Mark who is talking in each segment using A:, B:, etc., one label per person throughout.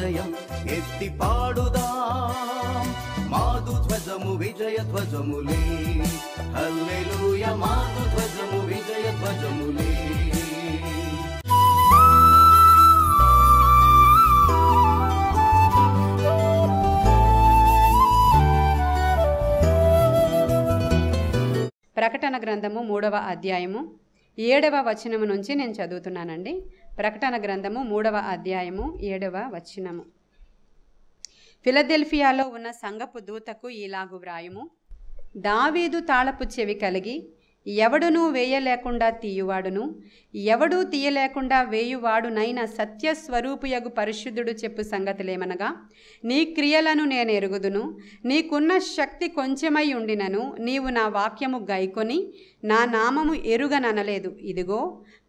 A: విజయం ఎత్తి పాడుదాం. మాదు ధ్వజము విజయ ధ్వజములే, హల్లెలూయా మాదు ధ్వజము విజయ ధ్వజములే.
B: ప్రకటన గ్రంథము 3వ అధ్యాయము 7వ వచనము నుంచి నేను చదువుతున్నానండి. ప్రకటన గ్రంథము 3వ అధ్యాయము 7వ వచనము. ఫిలదెల్ఫియాలో ఉన్న సంఘపు దూతకు ఇలాగు వ్రాయుము. దావీదు తాళపు చెవి కలిగి ఎవడునూ వేయలేకుండా తీయువాడును, ఎవడూ తీయలేకుండా వేయువాడునైన సత్యస్వరూపుయగు పరిశుద్ధుడు చెప్పు సంగతులేమనగా, నీ క్రియలను నేను ఎరుగుదును. నీకున్న శక్తి కొంచెమై ఉండినను నీవు నా వాక్యము గైకొని నా నామము ఎరుగననలేదు. ఇదిగో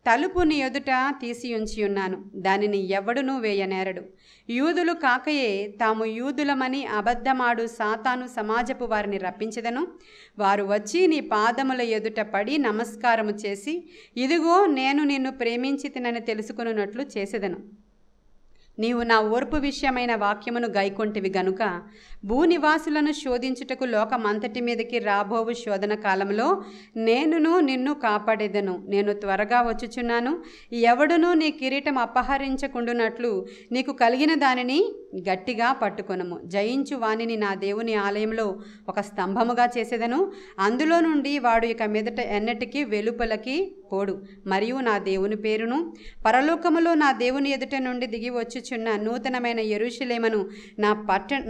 B: తలుపు నీ ఎదుట తీసి ఉంచి ఉన్నాను, దానిని ఎవడునూ వేయనేరడు. యూదులు కాకయే తాము యూదులమని అబద్ధమాడు సాతాను సమాజపు వారిని రప్పించెదను. వారు వచ్చి నీ పాదముల ఎదుట పడి నమస్కారము చేసి, ఇదిగో నేను నిన్ను ప్రేమించితినని తెలుసుకొనున్నట్లు చేసెదను. నీవు నా ఓర్పు విషయమైన వాక్యమును గైకొంటివి గనుక భూనివాసులను శోధించుటకు లోకమంతటి మీదకి రాబోవు శోధన కాలంలో నేనును నిన్ను కాపాడేదను. నేను త్వరగా వచ్చుచున్నాను. ఎవడునూ నీ కిరీటం అపహరించకుండునట్లు నీకు కలిగిన దానిని గట్టిగా పట్టుకొనుము. జయించు వానిని నా దేవుని ఆలయంలో ఒక స్తంభముగా చేసేదను. అందులో నుండి వాడు ఇక మీదట ఎన్నటికీ వెలుపలకి పోడు. మరియు నా దేవుని పేరును, పరలోకములో నా దేవుని ఎదుట నుండి దిగి వచ్చుచున్న నూతనమైన యెరూషలేమును,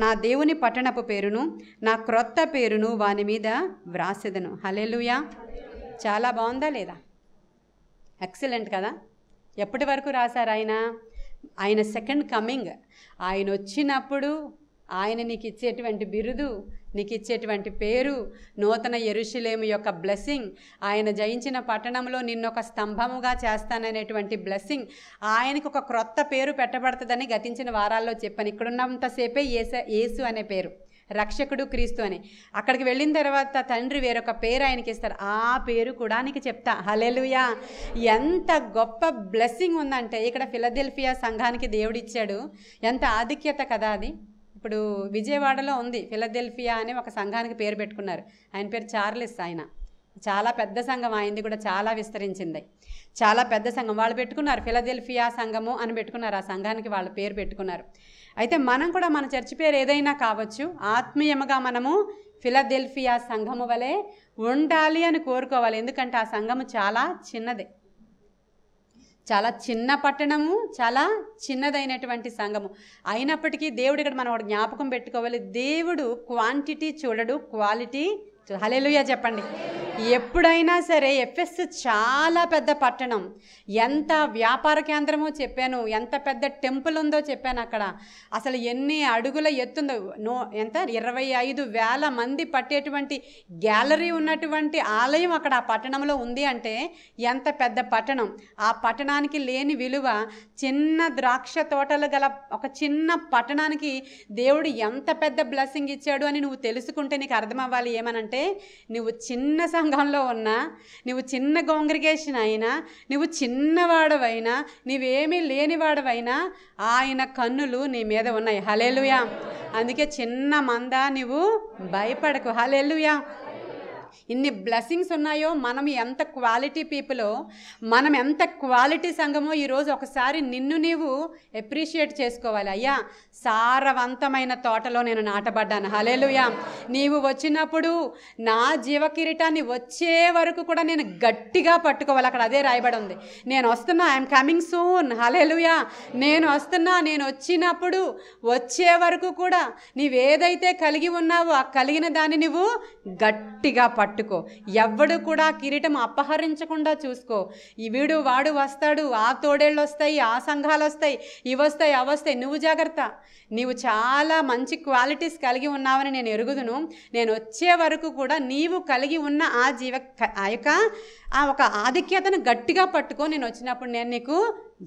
B: నా దేవుని పట్టణపు పేరును, నా క్రొత్త పేరును వాని మీద వ్రాసెదను. హల్లెలూయా. చాలా బాగుందా లేదా? ఎక్సలెంట్ కదా. ఎప్పటి వరకు రాశారు ఆయన సెకండ్ కమింగ్. ఆయన వచ్చినప్పుడు ఆయన నీకు ఇచ్చేటువంటి బిరుదు, నీకు ఇచ్చేటువంటి పేరు, నూతన యెరూషలేము యొక్క బ్లెస్సింగ్, ఆయన జయించిన పట్టణంలో నిన్నొక స్తంభముగా చేస్తాననేటువంటి బ్లెస్సింగ్, ఆయనకు ఒక క్రొత్త పేరు పెట్టబడుతుందని గతించిన వారాల్లో చెప్పాను. ఇక్కడున్నంతసేపే యేసు అనే పేరు, రక్షకుడు క్రీస్తు అని. అక్కడికి వెళ్ళిన తర్వాత తండ్రి వేరొక పేరు ఆయనకి ఇస్తారు. ఆ పేరు కూడా నీకు చెప్తా. హల్లెలూయా. ఎంత గొప్ప బ్లెస్సింగ్ ఉందంటే ఇక్కడ ఫిలదెల్ఫియా సంఘానికి దేవుడు ఇచ్చాడు. ఎంత ఆధిక్యత కదా అది. ఇప్పుడు విజయవాడలో ఉంది ఫిలదెల్ఫియా అని ఒక సంఘానికి పేరు పెట్టుకున్నారు. ఆయన పేరు చార్లెస్. ఆయన చాలా పెద్ద సంఘం, ఆయనది కూడా చాలా విస్తరించింది. చాలా పెద్ద సంఘం వాళ్ళు పెట్టుకున్నారు, ఫిలదెల్ఫియా సంఘము అని పెట్టుకున్నారు. ఆ సంఘానికి వాళ్ళ పేరు పెట్టుకున్నారు. అయితే మనం కూడా మన చర్చి పేరు ఏదైనా కావచ్చు, ఆత్మీయముగా మనము ఫిలదెల్ఫియా సంఘము వలె ఉండాలి అని కోరుకోవాలి. ఎందుకంటే ఆ సంఘము చాలా చిన్నది, చాలా చిన్న పట్టణము, చాలా చిన్నదైనటువంటి సంఘము. అయినప్పటికీ దేవుడు ఇక్కడ మనం ఒకటి జ్ఞాపకం పెట్టుకోవాలి. దేవుడు క్వాంటిటీ చూడడు, క్వాలిటీ. హల్లెలూయా చెప్పండి. ఎప్పుడైనా సరే ఎఫెస్ చాలా పెద్ద పట్టణం, ఎంత వ్యాపార కేంద్రమో చెప్పాను, ఎంత పెద్ద టెంపుల్ ఉందో చెప్పాను. అక్కడ అసలు ఎన్ని అడుగుల ఎత్తుందో, ఎంత 25,000 మంది పట్టేటువంటి గ్యాలరీ ఉన్నటువంటి ఆలయం అక్కడ ఆ పట్టణంలో ఉంది అంటే ఎంత పెద్ద పట్టణం. ఆ పట్టణానికి లేని విలువ, చిన్న ద్రాక్ష తోటలు గల ఒక చిన్న పట్టణానికి దేవుడు ఎంత పెద్ద బ్లెస్సింగ్ ఇచ్చాడు అని నువ్వు తెలుసుకుంటే నీకు అర్థమవ్వాలి. ఏమనంటే, నువ్వు చిన్న సంఘంలో ఉన్నా, నువ్వు చిన్న కాంగ్రిగేషన్ అయినా, నువ్వు చిన్నవాడవైనా, నువ్వేమీ లేనివాడవైనా ఆయన కన్నులు నీ మీద ఉన్నాయి. హల్లెలూయా. అందుకే చిన్న మంద నువ్వు భయపడకు. హల్లెలూయా. ఇన్ని బ్లెస్సింగ్స్ ఉన్నాయో, మనం ఎంత క్వాలిటీ పీపులో, మనం ఎంత క్వాలిటీ సంఘమో ఈరోజు ఒకసారి నిన్ను నీవు అప్రిషియేట్ చేసుకోవాలి. అయ్యా, సారవంతమైన తోటలో నేను నాటబడ్డాను. హల్లెలూయా. నీవు వచ్చినప్పుడు నా జీవ కిరీటాన్ని వచ్చే వరకు కూడా నేను గట్టిగా పట్టుకోవాలి. అక్కడ అదే రాయబడి ఉంది. నేను వస్తున్నా, ఐఎమ్ కమింగ్ సూన్. హల్లెలూయా. నేను వస్తున్నా, నేను వచ్చినప్పుడు వచ్చే వరకు కూడా నీవేదైతే కలిగి ఉన్నావో ఆ కలిగిన దాన్ని నువ్వు గట్టిగా పట్టుకో. ఎవ్వడు కూడా కిరీటం అపహరించకుండా చూసుకో. ఈ వీడు వాడు వస్తాడు, ఆ తోడేళ్ళు వస్తాయి, ఆ సంఘాలు వస్తాయి, ఇవి వస్తాయి, అవి వస్తాయి. నువ్వు జాగ్రత్త. నీవు చాలా మంచి క్వాలిటీస్ కలిగి ఉన్నావని నేను ఎరుగుదును. నేను వచ్చే వరకు కూడా నీవు కలిగి ఉన్న ఆ ఒక ఆధిక్యతను గట్టిగా పట్టుకో. నేను వచ్చినప్పుడు నేను నీకు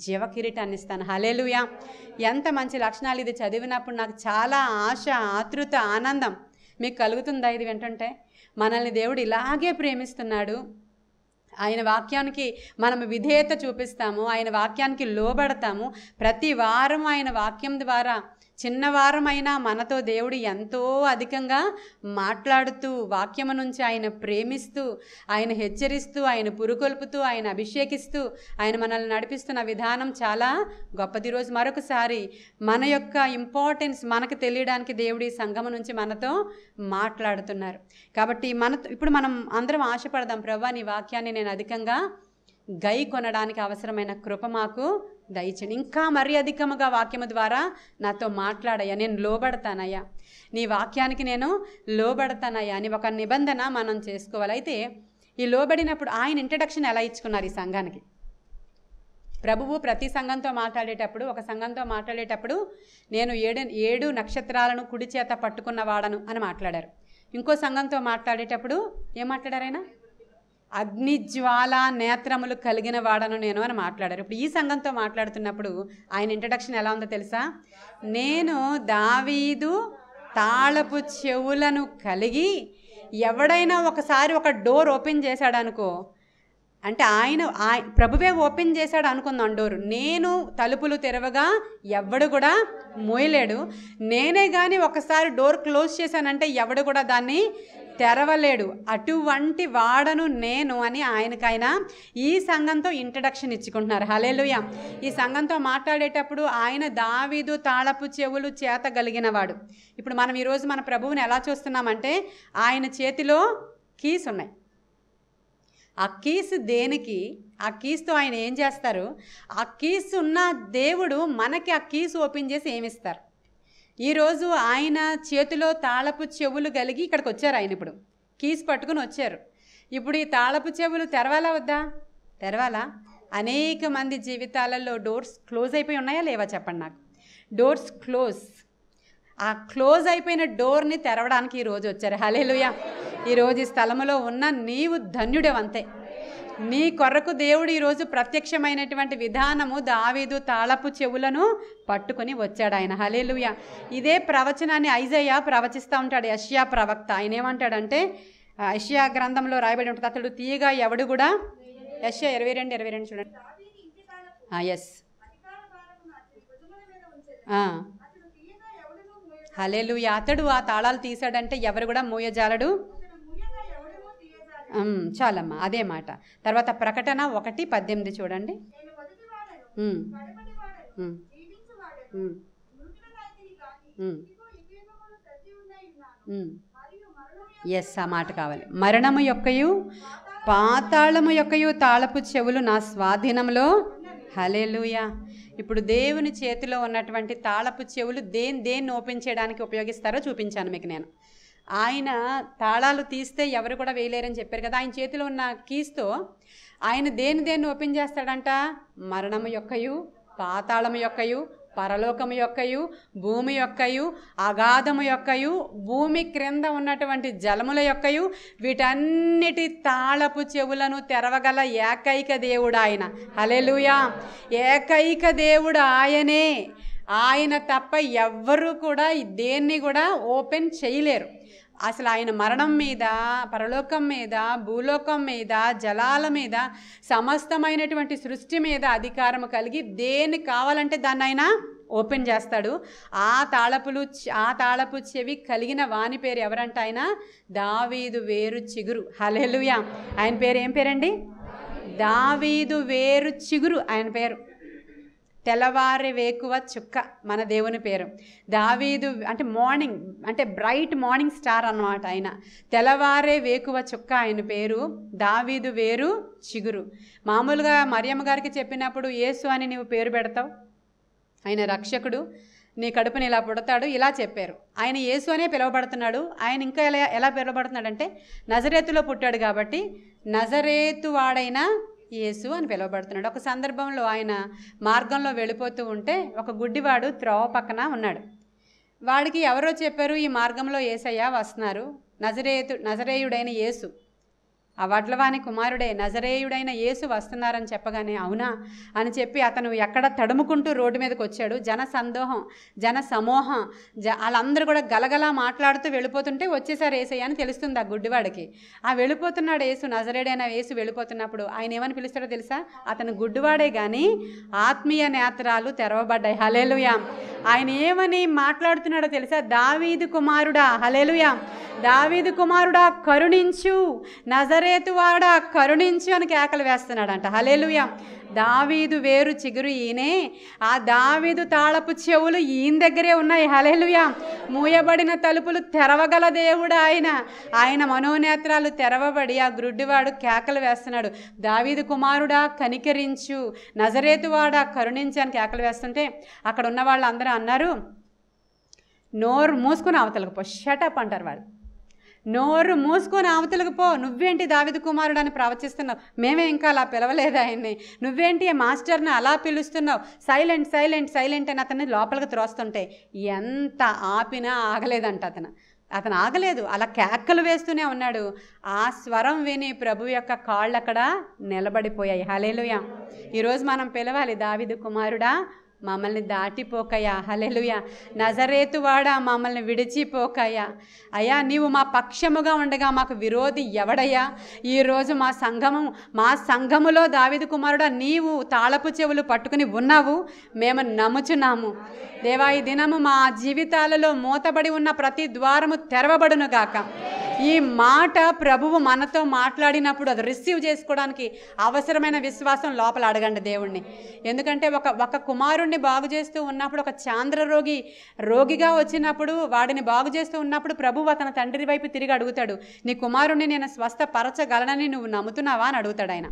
B: జీవ కిరీటాన్ని ఇస్తాను. హల్లెలూయా. ఎంత మంచి లక్షణాలు. ఇది చదివినప్పుడు నాకు చాలా ఆశ, ఆతృత, ఆనందం. మీకు కలుగుతుందా ఇది వింటుంటే? మనల్ని దేవుడు ఇలాగే ప్రేమిస్తున్నాడు. ఆయన వాక్యానికి మనం విధేయత చూపిస్తాము, ఆయన వాక్యానికి లోబడతాము. ప్రతి వారం ఆయన వాక్యం ద్వారా చిన్నవారమైనా మనతో దేవుడు ఎంతో అధికంగా మాట్లాడుతూ, వాక్యము నుంచి ఆయన ప్రేమిస్తూ, ఆయన హెచ్చరిస్తూ, ఆయన పురుకొల్పుతూ, ఆయన అభిషేకిస్తూ, ఆయన మనల్ని నడిపిస్తున్న విధానం చాలా గొప్పది. రోజు మరొకసారి మన యొక్క ఇంపార్టెన్స్ మనకు తెలియడానికి దేవుడి సంఘము నుంచి మనతో మాట్లాడుతున్నారు. కాబట్టి ఇప్పుడు మనం అందరం ఆశపడదాం, ప్రభువా నీ వాక్యాన్ని నేను అధికంగా గై కొనడానికి అవసరమైన కృప మాకు దయచేయండి. ఇంకా మరీ అధికముగా వాక్యము ద్వారా నాతో మాట్లాడయ్యా, నేను లోబడతానయ్యా, నీ వాక్యానికి నేను లోబడతానయ్యా అని ఒక నిబంధన మనం చేసుకోవాలి. అయితే ఈ లోబడినప్పుడు ఆయన ఇంట్రడక్షన్ ఎలా ఇచ్చుకున్నారు ఈ సంఘానికి? ప్రభువు ప్రతి సంఘంతో మాట్లాడేటప్పుడు, ఒక సంఘంతో మాట్లాడేటప్పుడు నేను 7 నక్షత్రాలను కుడి చేత పట్టుకున్నవాడను అని మాట్లాడారు. ఇంకో సంఘంతో మాట్లాడేటప్పుడు ఏం మాట్లాడారు? ఆయన అగ్నిజ్వాల నేత్రములు కలిగిన వాడను నేను అని మాట్లాడారు. ఇప్పుడు ఈ సంఘంతో మాట్లాడుతున్నప్పుడు ఆయన ఇంట్రడక్షన్ ఎలా ఉందో తెలుసా? నేను దావీదు తాళపు చెవులను కలిగి, ఎవడైనా ఒకసారి ఒక డోర్ ఓపెన్ చేశాడు అనుకో, అంటే ప్రభువే ఓపెన్ చేశాడు అనుకుందాం డోరు, నేను తలుపులు తెరవగా ఎవడు కూడా మోయలేడు, నేనే కానీ ఒకసారి డోర్ క్లోజ్ చేశానంటే ఎవడు కూడా దాన్ని తెరవలేడు, అటువంటి వాడను నేను అని ఆయనకైనా ఈ సంఘంతో ఇంట్రడక్షన్ ఇచ్చుకుంటున్నారు. హల్లెలూయా. ఈ సంఘంతో మాట్లాడేటప్పుడు ఆయన దావీదు తాళపు చెవులు చేతగలిగిన వాడు. ఇప్పుడు మనం ఈరోజు మన ప్రభువుని ఎలా చూస్తున్నామంటే ఆయన చేతిలో కీస్ ఉన్నాయి. ఆ కీస్ దేనికి? ఆ కీస్తో ఆయన ఏం చేస్తారు? ఆ కీస్ ఉన్న దేవుడు మనకి ఆ కీస్ ఓపెన్ చేసి ఏమిస్తారు? ఈరోజు ఆయన చేతిలో తాళపు చెవులు కలిగి ఇక్కడికి వచ్చారు. ఆయన ఇప్పుడు కీస్ పట్టుకుని వచ్చారు. ఇప్పుడు ఈ తాళపు చెవులు తెరవాలా వద్దా? తెరవాలా? అనేక మంది జీవితాలలో డోర్స్ క్లోజ్ అయిపోయి ఉన్నాయా లేవా చెప్పండి నాకు. Doors close. ఆ క్లోజ్ అయిపోయిన డోర్ని తెరవడానికి ఈరోజు వచ్చారు. హల్లెలూయా. ఈరోజు ఈ స్థలములో ఉన్న నీవు ధన్యుడవంతే. నీ కొరకు దేవుడు ఈరోజు ప్రత్యక్షమైనటువంటి విధానము దావీదు తాళపు చెవులను పట్టుకొని వచ్చాడు ఆయన. హల్లెలూయా. ఇదే ప్రవచనాన్ని ఐజయా ప్రవచిస్తూ ఉంటాడు, యెషయా ప్రవక్త. ఆయన ఏమంటాడంటే, యెషయా గ్రంథంలో రాయబడి ఉంటుంది, అతడు తీయగా ఎవడు కూడా, యెషయా 22:22 చూడండి. ఎస్, హల్లెలూయా. అతడు ఆ తాళాలు తీశాడంటే ఎవరు కూడా మోయజాలడు. చాలమ్మా, అదే మాట. తర్వాత ప్రకటన 1:18 చూడండి. ఎస్, ఆ మాట కావాలి. మరణము యొక్కయు పాతాళము యొక్కయు తాళపు చెవులు నా స్వాధీనంలో. హల్లెలూయా. ఇప్పుడు దేవుని చేతిలో ఉన్నటువంటి తాళపు చెవులు దేన్ని ఓపెన్ చేయడానికి ఉపయోగిస్తారో చూపించాను మీకు నేను. ఆయన తాళాలు తీస్తే ఎవరు కూడా వేయలేరని చెప్పారు కదా. ఆయన చేతిలో ఉన్న కీస్తో ఆయన దేన్ని ఓపెన్ చేస్తాడంట? మరణము యొక్కయు పాతాళము యొక్కయు పరలోకము యొక్కయు భూమి యొక్కయు అగాధము యొక్కయు భూమి క్రింద ఉన్నటువంటి జలముల యొక్కయు వీటన్నిటి తాళపు చెవులను తెరవగల ఏకైక దేవుడు ఆయన. హల్లెలూయా. ఏకైక దేవుడు ఆయనే. ఆయన తప్ప ఎవ్వరూ కూడా దేన్ని కూడా ఓపెన్ చేయలేరు. అసలు ఆయన మరణం మీద, పరలోకం మీద, భూలోకం మీద, జలాల మీద, సమస్తమైనటువంటి సృష్టి మీద అధికారం కలిగి దేన్ని కావాలంటే దాన్ని ఆయన ఓపెన్ చేస్తాడు. ఆ తాళపు చెవి కలిగిన వాని పేరు ఎవరంట? ఆయన దావీదు వేరు చిగురు. హల్లెలూయా. ఆయన పేరు ఏం పేరండి? దావీదు వేరు చిగురు ఆయన పేరు. తెల్లవారి వేకువ చుక్క మన దేవుని పేరు. దావీదు అంటే మార్నింగ్, అంటే బ్రైట్ మార్నింగ్ స్టార్ అన్నమాట ఆయన. తెల్లవారే వేకువ చుక్క ఆయన పేరు. దావీదు వేరు చిగురు. మామూలుగా మరియమ్మ గారికి చెప్పినప్పుడు యేసు అని నీవు పేరు పెడతావు, ఆయన రక్షకుడు, నీ కడుపుని ఇలా పుడతాడు, ఇలా చెప్పారు. ఆయన యేసు అనే పిలువబడుతున్నాడు. ఆయన ఇంకా ఎలా పిలువబడుతున్నాడంటే నజరేతులో పుట్టాడు కాబట్టి నజరేతు వాడైన యేసు అని పిలువబడుతున్నాడు. ఒక సందర్భంలో ఆయన మార్గంలో వెళ్ళిపోతూ ఉంటే ఒక గుడ్డివాడు త్రోవ పక్కన ఉన్నాడు. వాడికి ఎవరో చెప్పారు, ఈ మార్గంలో యేసయ్య వస్తున్నారు, నజరేయుడైన యేసు. ఆ వడ్లవాని కుమారుడే నజరేయుడైన యేసు వస్తున్నారని చెప్పగానే అవునా అని చెప్పి అతను ఎక్కడ తడుముకుంటూ రోడ్డు మీదకి వచ్చాడు. జన సమూహం వాళ్ళందరూ కూడా గలగలా మాట్లాడుతూ వెళ్ళిపోతుంటే వచ్చేసారు యేసయ్య అని తెలుస్తుంది ఆ గుడ్డివాడికి. ఆ వెళ్ళిపోతున్నాడు యేసు, నజరేయుడైన యేసు వెళ్ళిపోతున్నప్పుడు ఆయన ఏమని పిలుస్తాడో తెలుసా? అతను గుడ్డివాడే కానీ ఆత్మీయ నేత్రాలు తెరవబడ్డాయి. హల్లెలూయా. ఆయన ఏమని మాట్లాడుతున్నాడో తెలుసా? దావీదు కుమారుడా, హల్లెలూయా, దావీదు కుమారుడా కరుణించు, నజరేతువాడా కరుణించు అని కేకలు వేస్తున్నాడంట. హల్లెలూయా. దావీదు వేరు చిగురు ఈయనే, ఆ దావీదు తాళపు చెవులు ఈయన దగ్గరే ఉన్నాయి. హల్లెలూయా. మూయబడిన తలుపులు తెరవగల దేవుడు ఆయన మనోనేత్రాలు తెరవబడి ఆ గుడ్డివాడు కేకలు వేస్తున్నాడు. దావీదు కుమారుడా కనికరించు, నజరేతువాడా కరుణించు అని కేకలు వేస్తుంటే అక్కడ ఉన్న వాళ్ళందరూ అన్నారు, నోరు మూసుకొని అవతలకు పో, షటప్ అంటారు వాళ్ళు. నోరు మూసుకొని అవతలకు పో, నువ్వేంటి దావీదు కుమారుడు అని ప్రవచిస్తున్నావు, మేమే ఇంకా అలా పిలవలేదు ఆయన్ని, నువ్వేంటి మాస్టర్ని అలా పిలుస్తున్నావు, సైలెంట్ సైలెంట్ సైలెంట్ అని అతన్ని లోపలికి త్రోస్తుంటే ఎంత ఆపినా ఆగలేదంట. అతను ఆగలేదు, అలా కేకలు వేస్తూనే ఉన్నాడు. ఆ స్వరం విని ప్రభు యొక్క కాళ్ళు అక్కడ నిలబడిపోయాయి. హల్లెలూయా. ఈరోజు మనం పిలవాలి, దావీదు కుమారుడా మమ్మల్ని దాటిపోకయ్యా, హల్లెలూయా, నజరేతువాడా మమ్మల్ని విడిచిపోకయ్యా, అయ్యా నీవు మా పక్షముగా ఉండగా మాకు విరోధి ఎవడయ్యా? ఈరోజు మా సంఘములో దావీదు కుమారుడా నీవు తాళపు చెవులు పట్టుకుని ఉన్నావు, మేము నమ్ముచున్నాము దేవా. ఈ దినము మా జీవితాలలో మూతబడి ఉన్న ప్రతి ద్వారము తెరవబడును గాక. ఈ మాట ప్రభువు మనతో మాట్లాడినప్పుడు అది రిసీవ్ చేసుకోవడానికి అవసరమైన విశ్వాసం లోపల అడగండి దేవుణ్ణి. ఎందుకంటే ఒక కుమారుణ్ణి బాగు చేస్తూ ఉన్నప్పుడు, ఒక చాంద్ర రోగిగా వచ్చినప్పుడు వాడిని బాగు చేస్తూ ఉన్నప్పుడు ప్రభువు అతని తండ్రి వైపు తిరిగి అడుగుతాడు, నీ కుమారుణ్ణి నేను స్వస్థపరచగలనని నువ్వు నమ్ముతున్నావా అని అడుగుతాడు ఆయన.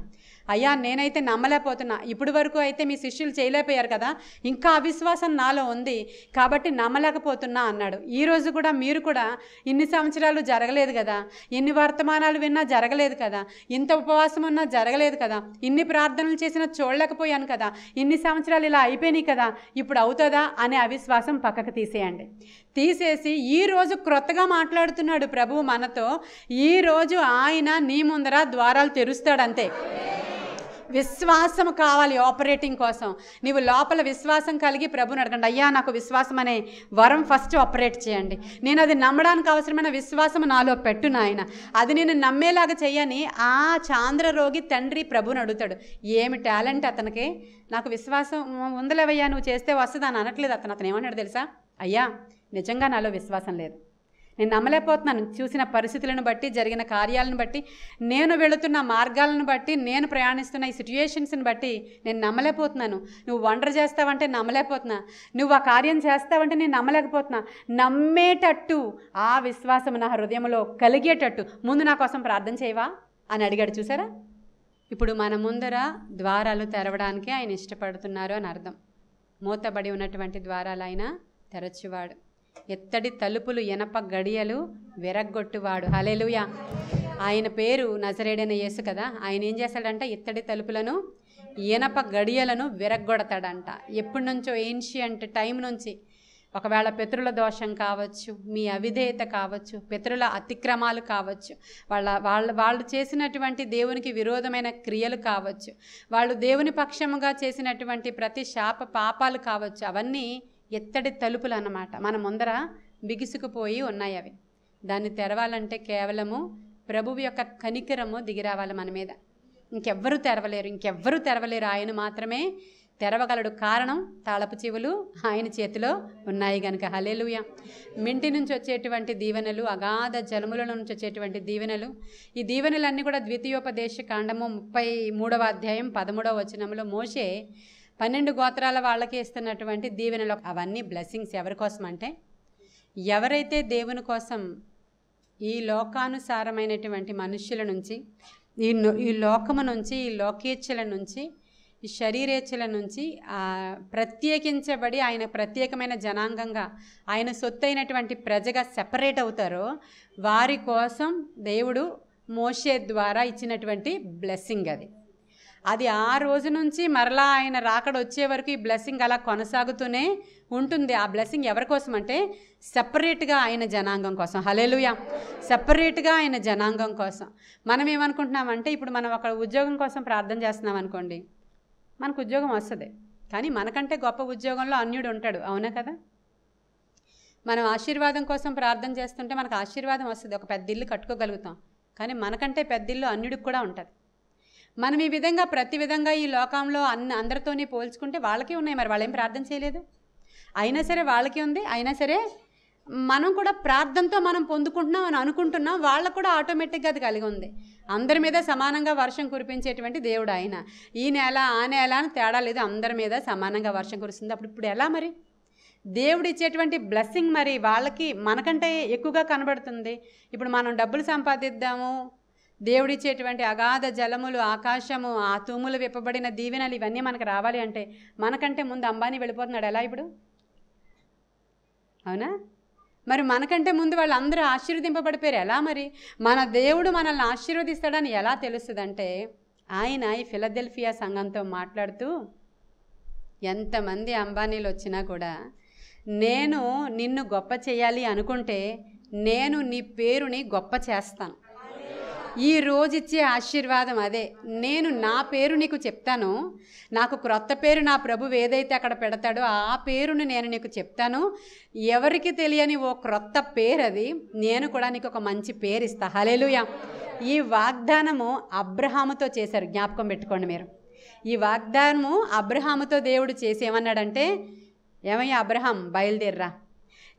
B: అయ్యా నేనైతే నమ్మలేకపోతున్నా, ఇప్పటి వరకు అయితే మీ శిష్యులు చేయలేకపోయారు కదా, ఇంకా అవిశ్వాసం నాలో ఉంది కాబట్టి నమ్మలేకపోతున్నా అన్నాడు. ఈరోజు కూడా మీరు కూడా ఇన్ని సంవత్సరాలు జరగలేదు కదా, ఇన్ని వర్తమానాలు విన్నా జరగలేదు కదా, ఇంత ఉపవాసం ఉన్నా జరగలేదు కదా, ఇన్ని ప్రార్థనలు చేసినా చూడలేకపోయాను కదా, ఇన్ని సంవత్సరాలు ఇలా అయిపోయినాయి కదా, ఇప్పుడు అవుతుందా అనే అవిశ్వాసం పక్కకు తీసేసి ఈరోజు క్రొత్తగా మాట్లాడుతున్నాడు ప్రభువు మనతో. ఈరోజు ఆయన నీ ముందర ద్వారాలు తెరుస్తాడంతే. విశ్వాసం కావాలి ఆపరేటింగ్ కోసం. నీవు లోపల విశ్వాసం కలిగి ప్రభుని అడగండి, అయ్యా నాకు విశ్వాసం అనే వరం ఫస్ట్ ఆపరేట్ చేయండి, నేను అది నమ్మడానికి అవసరమైన విశ్వాసం నాలో పెట్టు నాయన, అది నేను నమ్మేలాగా చెయ్యని ఆ చాంద్ర రోగి తండ్రి ప్రభుని అడుగుతాడు. ఏమి టాలెంట్ అతనికి, నాకు విశ్వాసం ఉందలేవయ్యా నువ్వు చేస్తే వస్తుంది అని అనట్లేదు. అతను ఏమన్నాడు తెలుసా? అయ్యా నిజంగా నాలో విశ్వాసం లేదు, నేను నమ్మలేకపోతున్నాను, చూసిన పరిస్థితులను బట్టి, జరిగిన కార్యాలను బట్టి, నేను వెళుతున్న మార్గాలను బట్టి, నేను ప్రయాణిస్తున్న ఈ సిచ్యుయేషన్స్ని బట్టి నేను నమ్మలేకపోతున్నాను. నువ్వు వండర్ చేస్తావంటే నమ్మలేకపోతున్నా, నువ్వు ఆ కార్యం చేస్తావంటే నేను నమ్మలేకపోతున్నా. నమ్మేటట్టు ఆ విశ్వాసం నా హృదయంలో కలిగేటట్టు ముందు నా కోసం ప్రార్థన చేయవా అని అడిగాడు. చూసారా? ఇప్పుడు మన ముందర ద్వారాలు తెరవడానికి ఆయన ఇష్టపడుతున్నారు అని అర్థం. మూతబడి ఉన్నటువంటి ద్వారాలు ఆయన తెరచువాడు, ఎత్తడి తలుపులు ఎనప గడియలు విరగ్గొట్టువాడు. హల్లెలూయా. ఆయన పేరు నజరేయుడైన యేసు కదా. ఆయన ఏం చేస్తాడంట? ఎత్తడి తలుపులను ఎనప గడియలను విరగ్గొడతాడంట. ఎప్పటి నుంచో ఏన్షియంట్ టైం నుంచి, ఒకవేళ పితరుల దోషం కావచ్చు, మీ అవిధేయత కావచ్చు, పితరుల అతిక్రమాలు కావచ్చు, వాళ్ళు చేసినటువంటి దేవునికి విరోధమైన క్రియలు కావచ్చు, వాళ్ళు దేవుని పక్షముగా చేసినటువంటి ప్రతి శాప పాపాలు కావచ్చు, అవన్నీ ఎత్తడి తలుపులు అన్నమాట. మన ముందర బిగుసుకుపోయి ఉన్నాయి అవి. దాన్ని తెరవాలంటే కేవలము ప్రభువు యొక్క కనికరము దిగిరావాలి మన మీద. ఇంకెవ్వరూ తెరవలేరు, ఆయన మాత్రమే తెరవగలడు. కారణం తాళపు చెవులు ఆయన చేతిలో ఉన్నాయి గనుక. హల్లెలూయా. మింటి నుంచి వచ్చేటువంటి దీవెనలు, అగాధ జలముల నుంచి వచ్చేటువంటి దీవెనలు, ఈ దీవెనలన్నీ కూడా ద్వితీయోపదేశ కాండము 33వ అధ్యాయం 13వ వచనంలో మోషే 12 గోత్రాల వాళ్ళకి ఇస్తున్నటువంటి దీవెనలు. అవన్నీ బ్లెస్సింగ్స్ ఎవరి కోసం అంటే, ఎవరైతే దేవుని కోసం ఈ లోకానుసారమైనటువంటి మనుష్యుల నుంచి, ఈ లోకము నుంచి, ఈ లోకేచ్ఛల నుంచి, ఈ శరీరేచ్ఛల నుంచి ప్రత్యేకించబడి ఆయన ప్రత్యేకమైన జనాంగంగా, ఆయన సొత్తైనటువంటి ప్రజగా సెపరేట్ అవుతారో వారి కోసం దేవుడు మోషే ద్వారా ఇచ్చినటువంటి బ్లెస్సింగ్ అది. అది ఆ రోజు నుంచి మరలా ఆయన రాకడ వచ్చే వరకు ఈ బ్లెస్సింగ్ అలా కొనసాగుతూనే ఉంటుంది. ఆ బ్లెస్సింగ్ ఎవరి కోసం అంటే సెపరేట్గా ఆయన జనాంగం కోసం. హల్లెలూయా. సెపరేట్గా ఆయన జనాంగం కోసం. మనం ఏమనుకుంటున్నామంటే ఇప్పుడు మనం ఒక ఉద్యోగం కోసం ప్రార్థన చేస్తున్నాం అనుకోండి, మనకు ఉద్యోగం వస్తుంది, కానీ మనకంటే గొప్ప ఉద్యోగంలో అన్యుడు ఉంటాడు. అవునా కదా? మనం ఆశీర్వాదం కోసం ప్రార్థన చేస్తుంటే మనకు ఆశీర్వాదం వస్తుంది, ఒక పెద్ద ఇల్లు కట్టుకోగలుగుతాం, కానీ మనకంటే పెద్ద ఇల్లు అన్యుడికి కూడా ఉంటుంది. మనం ఈ విధంగా ప్రతి విధంగా ఈ లోకంలో అందరితోని పోల్చుకుంటే వాళ్ళకి ఉన్నాయి, మరి వాళ్ళేం ప్రార్థన చేయలేదు, అయినా సరే వాళ్ళకి ఉంది. అయినా సరే మనం కూడా ప్రార్థనతో మనం పొందుకుంటున్నాం అని అనుకుంటున్నాం, వాళ్ళకు కూడా ఆటోమేటిక్గా అది కలిగి ఉంది. అందరి మీద సమానంగా వర్షం కురిపించేటువంటి దేవుడు ఆయన. ఈ నెల ఆ నెల అని తేడా లేదు, అందరి మీద సమానంగా వర్షం కురుస్తుంది. ఇప్పుడు ఎలా మరి దేవుడు ఇచ్చేటువంటి బ్లెస్సింగ్ మరి వాళ్ళకి మనకంటే ఎక్కువగా కనబడుతుంది. ఇప్పుడు మనం డబ్బులు సంపాదిద్దాము, దేవుడిచ్చేటువంటి అగాధ జలములు, ఆకాశము, ఆ తూములు విప్పబడిన దీవెనలు ఇవన్నీ మనకు రావాలి అంటే మనకంటే ముందు అంబానీ వెళ్ళిపోతున్నాడు. ఎలా ఇప్పుడు? అవునా? మరి మనకంటే ముందు వాళ్ళందరూ ఆశీర్వదింపబడిపోయారు. ఎలా మరి? మన దేవుడు మనల్ని ఆశీర్వదిస్తాడని ఎలా తెలుస్తుందంటే ఆయన ఈ ఫిలదెల్ఫియా సంఘంతో మాట్లాడుతూ, ఎంతమంది అంబానీలు వచ్చినా కూడా నేను నిన్ను గొప్ప చేయాలి అనుకుంటే నేను నీ పేరుని గొప్ప చేస్తాను. ఈ రోజు ఇచ్చే ఆశీర్వాదం అదే. నేను నా పేరు నీకు చెప్తాను, నాకు క్రొత్త పేరు నా ప్రభువు ఏదైతే అక్కడ పెడతాడో ఆ పేరుని నేను నీకు చెప్తాను. ఎవరికి తెలియని ఓ క్రొత్త పేరు అది, నేను కూడా నీకు ఒక మంచి పేరు ఇస్తా. హల్లెలూయా. ఈ వాగ్దానము అబ్రహాముతో చేశారు, జ్ఞాపకం పెట్టుకోండి మీరు. ఈ వాగ్దానము అబ్రహాముతో దేవుడు చేసి ఏమన్నాడంటే, ఏమయ్యా అబ్రహాం, బయలుదేర్రా,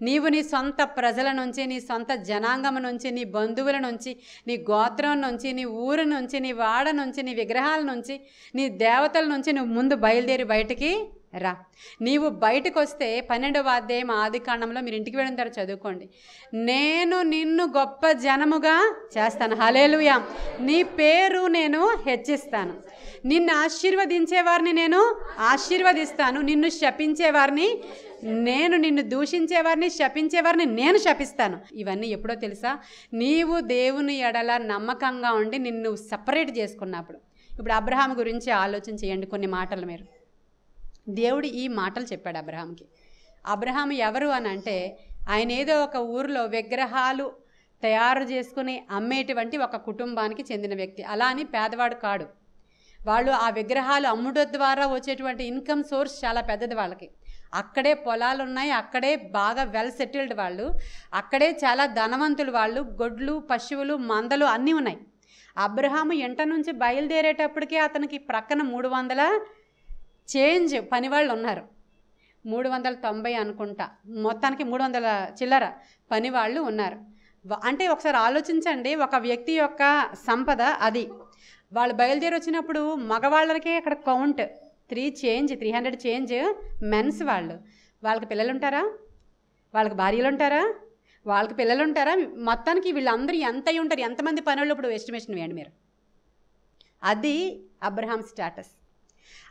B: నీవు నీ సొంత ప్రజల నుంచి, నీ సొంత జనాంగం నుంచి, నీ బంధువుల నుంచి, నీ గోత్రం నుంచి, నీ ఊరు నుంచి, నీ వాడ నుంచి, నీ విగ్రహాల నుంచి, నీ దేవతల నుంచి నువ్వు ముందు బయలుదేరి బయటికి రా. నీవు బయటకు వస్తే 12వ అధ్యాయం ఆదికాండంలో మీరు ఇంటికి వెళ్ళిన తర్వాత చదువుకోండి. నేను నిన్ను గొప్ప జనముగా చేస్తాను. హల్లెలూయా. నీ పేరు నేను హెచ్చిస్తాను. నిన్ను ఆశీర్వదించేవారిని నేను ఆశీర్వదిస్తాను, నిన్ను శపించేవారిని నిన్ను దూషించేవారిని శపించేవారిని నేను శపిస్తాను. ఇవన్నీ ఎప్పుడో తెలుసా? నీవు దేవుని ఎడల నమ్మకంగా ఉండి నిన్ను సపరేట్ చేసుకున్నప్పుడు. ఇప్పుడు అబ్రహాం గురించి ఆలోచన చేయండి కొన్ని మాటలు మీరు. దేవుడు ఈ మాటలు చెప్పాడు అబ్రహాంకి. అబ్రహాం ఎవరు అని అంటే, ఆయన ఏదో ఒక ఊరిలో విగ్రహాలు తయారు చేసుకుని అమ్మేటువంటి ఒక కుటుంబానికి చెందిన వ్యక్తి. అలా అని పేదవాడు కాడు. వాళ్ళు ఆ విగ్రహాలు అమ్ముట ద్వారా వచ్చేటువంటి ఇన్కమ్ సోర్స్ చాలా పెద్దది వాళ్ళకి. అక్కడే పొలాలు ఉన్నాయి, అక్కడే బాగా వెల్ సెటిల్డ్ వాళ్ళు, అక్కడే చాలా ధనవంతులు వాళ్ళు, గొడ్లు పశువులు మందలు అన్నీ ఉన్నాయి. అబ్రహాము ఇంట నుంచి బయలుదేరేటప్పటికే అతనికి ప్రక్కన 300 చేంజ్ పనివాళ్ళు ఉన్నారు. 390 అనుకుంటా, మొత్తానికి 300 చిల్లర పనివాళ్ళు ఉన్నారు. అంటే ఒకసారి ఆలోచించండి, ఒక వ్యక్తి యొక్క సంపద అది. వాళ్ళు బయలుదేరి వచ్చినప్పుడు మగవాళ్ళకే అక్కడ కౌంట్ 300 చేంజ్ మెన్స్. వాళ్ళకి పిల్లలు ఉంటారా? వాళ్ళకి భార్యలు ఉంటారా? వాళ్ళకి పిల్లలు ఉంటారా? మొత్తానికి వీళ్ళందరూ ఎంత అయి ఉంటారు? ఎంతమంది పనులు ఇప్పుడు ఎస్టిమేషన్ వేయండి మీరు. అది అబ్రహాం స్టేటస్.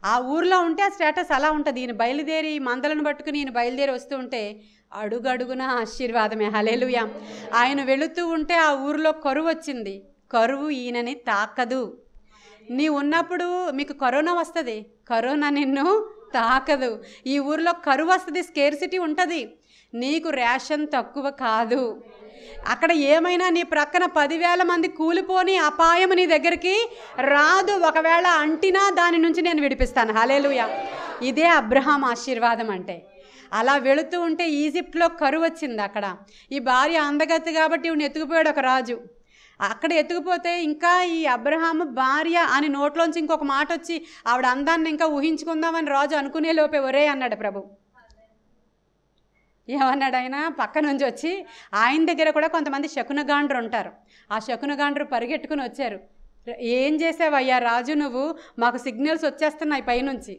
B: ఆ ఊర్లో ఉంటే ఆ స్టేటస్ అలా ఉంటుంది. ఈయన బయలుదేరి మందలను పట్టుకుని ఈయన బయలుదేరి వస్తూ ఉంటే అడుగడుగున ఆశీర్వాదమే. హల్లెలూయా. ఆయన వెళుతూ ఉంటే ఆ ఊరిలో కరువు వచ్చింది. కరువు ఈయనని తాకదు. నీ ఉన్నప్పుడు మీకు కరోనా వస్తుంది, కరోనా నిన్ను తాకదు. ఈ ఊరిలో కరువు వస్తుంది, స్కేర్సిటీ ఉంటుంది, నీకు రేషన్ తక్కువ కాదు. అక్కడ ఏమైనా నీ ప్రక్కన 10,000 మంది కూలిపోని అపాయం నీ దగ్గరికి రాదు. ఒకవేళ అంటినా దాని నుంచి నేను విడిపిస్తాను. హల్లెలూయా. ఇదే అబ్రహాం ఆశీర్వాదం అంటే. అలా వెళుతూ ఉంటే ఈజిప్ట్లో కరువు వచ్చింది. అక్కడ ఈ భార్య అందగత్తి కాబట్టి ఈవిని ఎత్తుకుపోయాడు ఒక రాజు. అక్కడ ఎత్తుకుపోతే ఇంకా ఈ అబ్రహాము భార్య అని నోట్లోంచి ఇంకొక మాట వచ్చి ఆవిడ అందాన్ని ఇంకా ఊహించుకుందామని రాజు అనుకునే లోపే ఒరే అన్నాడు ప్రభు. ఏమన్నాడు ఆయన? పక్క నుంచి వచ్చి ఆయన దగ్గర కూడా కొంతమంది శకునగాండ్రు ఉంటారు. ఆ శకునగాండ్రు పరిగెట్టుకుని వచ్చారు. ఏం చేసావయ్యా రాజు, నువ్వు మాకు సిగ్నల్స్ వచ్చేస్తున్నాయి పైనుంచి.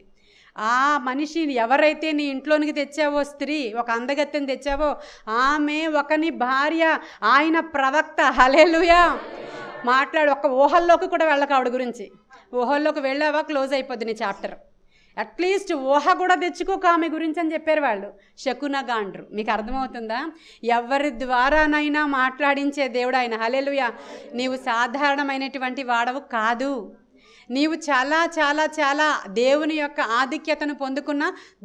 B: ఆ మనిషి ఎవరైతే నీ ఇంట్లోనికి తెచ్చావో, స్త్రీ ఒక అందగత్తెని తెచ్చావో, ఆమె ఒకని భార్య, ఆయన ప్రవక్త. హల్లెలూయా. మాట్లాడు. ఒక్క ఊహల్లోకి కూడా వెళ్ళక ఆవిడ గురించి. ఊహల్లోకి వెళ్ళావా క్లోజ్ అయిపోద్ది నీ చాప్టర్. అట్లీస్ట్ ఊహ కూడా తెచ్చుకోక ఆమె గురించి అని చెప్పారు వాళ్ళు, శకునగాండ్రు. మీకు అర్థమవుతుందా? ఎవరి ద్వారానైనా మాట్లాడించే దేవుడు ఆయన. హల్లెలూయా. నీవు సాధారణమైనటువంటి వాడవు కాదు. నీవు చాలా చాలా చాలా దేవుని యొక్క ఆధిక్యతను పొందుకున్న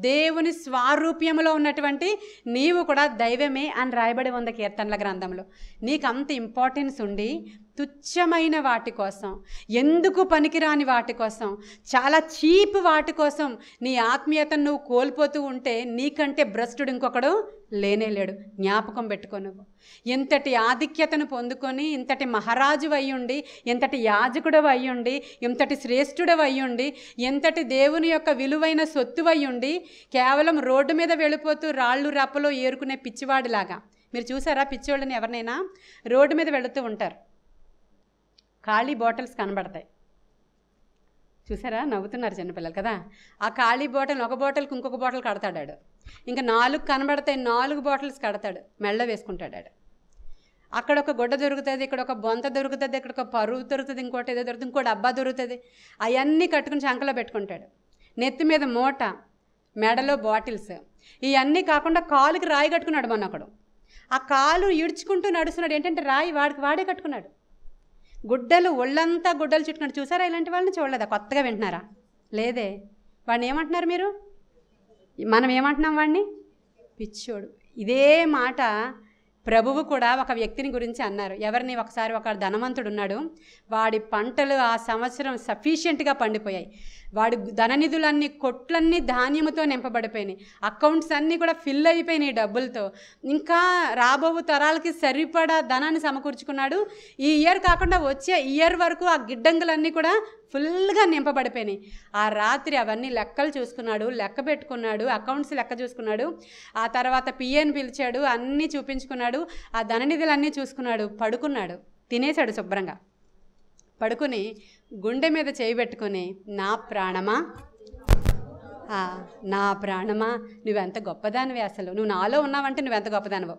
B: దేవుని స్వారూప్యములో ఉన్నటువంటి నీవు కూడా దైవమే అని రాయబడి ఉంది కీర్తనల గ్రంథంలో. నీకు అంత ఇంపార్టెన్స్ ఉండి తుచ్చమైన వాటి కోసం, ఎందుకు పనికిరాని వాటి కోసం, చాలా చీప్ వాటి కోసం నీ ఆత్మీయతను నువ్వు కోల్పోతూ ఉంటే నీకంటే భ్రష్టుడు ఇంకొకడు లేనేలేడు. జ్ఞాపకం పెట్టుకో. నువ్వు ఇంతటి ఆధిక్యతను పొందుకొని, ఇంతటి మహారాజు అయ్యుండి, ఇంతటి యాజకుడు అయ్యుండి, ఇంతటి శ్రేష్ఠుడు అయ్యుండి, ఇంతటి దేవుని యొక్క విలువైన సొత్తు అయ్యుండి, కేవలం రోడ్డు మీద వెళ్ళిపోతూ రాళ్ళు రప్పలో ఏరుకునే పిచ్చివాడిలాగా. మీరు చూసారా పిచ్చివాళ్ళని? ఎవరినైనా రోడ్డు మీద వెళుతూ ఉంటారు, ఖాళీ బాటిల్స్ కనబడతాయి. చూసారా? నవ్వుతున్నారు చిన్నపిల్లలు కదా. ఆ ఖాళీ బాటిల్, ఒక బాటిల్కి ఇంకొక బాటిల్ కడతాడు. ఇంకా 4 కనబడతాయి, 4 బాటిల్స్ కడతాడు, మెళ్ళ వేసుకుంటాడు. అక్కడ ఒక గుడ్డ దొరుకుతుంది, ఇక్కడ ఒక బొంత దొరుకుతుంది, ఇక్కడ ఒక పరువు దొరుకుతుంది, ఇంకోటి ఏదో దొరుకుతుంది, ఇంకో డబ్బా దొరుకుతుంది. అవన్నీ కట్టుకుని చంకలో పెట్టుకుంటాడు. నెత్తి మీద మూట, మెడలో బాటిల్స్. ఇవన్నీ కాకుండా కాలుకి రాయి కట్టుకున్నాడు. మొన్న ఒకడు ఆ కాలు ఈడ్చుకుంటూ నడుస్తున్నాడు. ఏంటంటే రాయి వాడే కట్టుకున్నాడు. గుడ్డలు, ఒళ్ళంతా గుడ్డలు చుట్టుకున్నాడు. చూసారా? ఇలాంటి వాళ్ళని చూడలేదా? కొత్తగా వింటున్నారా? లేదే. వాడిని ఏమంటున్నారు మీరు? మనం ఏమంటున్నాం వాడిని? పిచ్చోడు. ఇదే మాట ప్రభువు కూడా ఒక వ్యక్తిని గురించి అన్నారు. ఎవరిని? ఒకసారి ఒక ధనవంతుడు ఉన్నాడు. వాడి పంటలు ఆ సంవత్సరం సఫిషియెంట్గా పండిపోయాయి. వాడి ధననిధులన్నీ, కొట్లన్నీ ధాన్యముతో నింపబడిపోయినాయి. అకౌంట్స్ అన్నీ కూడా ఫిల్ అయిపోయినాయి డబ్బులతో. ఇంకా రాబో తరాలకి సరిపడా ధనాన్ని సమకూర్చుకున్నాడు. ఈ ఇయర్ కాకుండా వచ్చే ఇయర్ వరకు ఆ గిడ్డంగులన్నీ కూడా ఫుల్గా నింపబడిపోయినాయి. ఆ రాత్రి అవన్నీ లెక్కలు చూసుకున్నాడు, లెక్క పెట్టుకున్నాడు, అకౌంట్స్ లెక్క చూసుకున్నాడు. ఆ తర్వాత పిఏని పిలిచాడు, అన్నీ చూపించుకున్నాడు, ఆ ధననిధులన్నీ చూసుకున్నాడు. పడుకున్నాడు, తినేశాడు శుభ్రంగా. పడుకుని గుండె మీద చేయి పెట్టుకొని, నా ప్రాణమా, నా ప్రాణమా, నువ్వెంత గొప్పదానివి, అసలు నువ్వు నాలో ఉన్నావంటే నువ్వెంత గొప్పదానివో.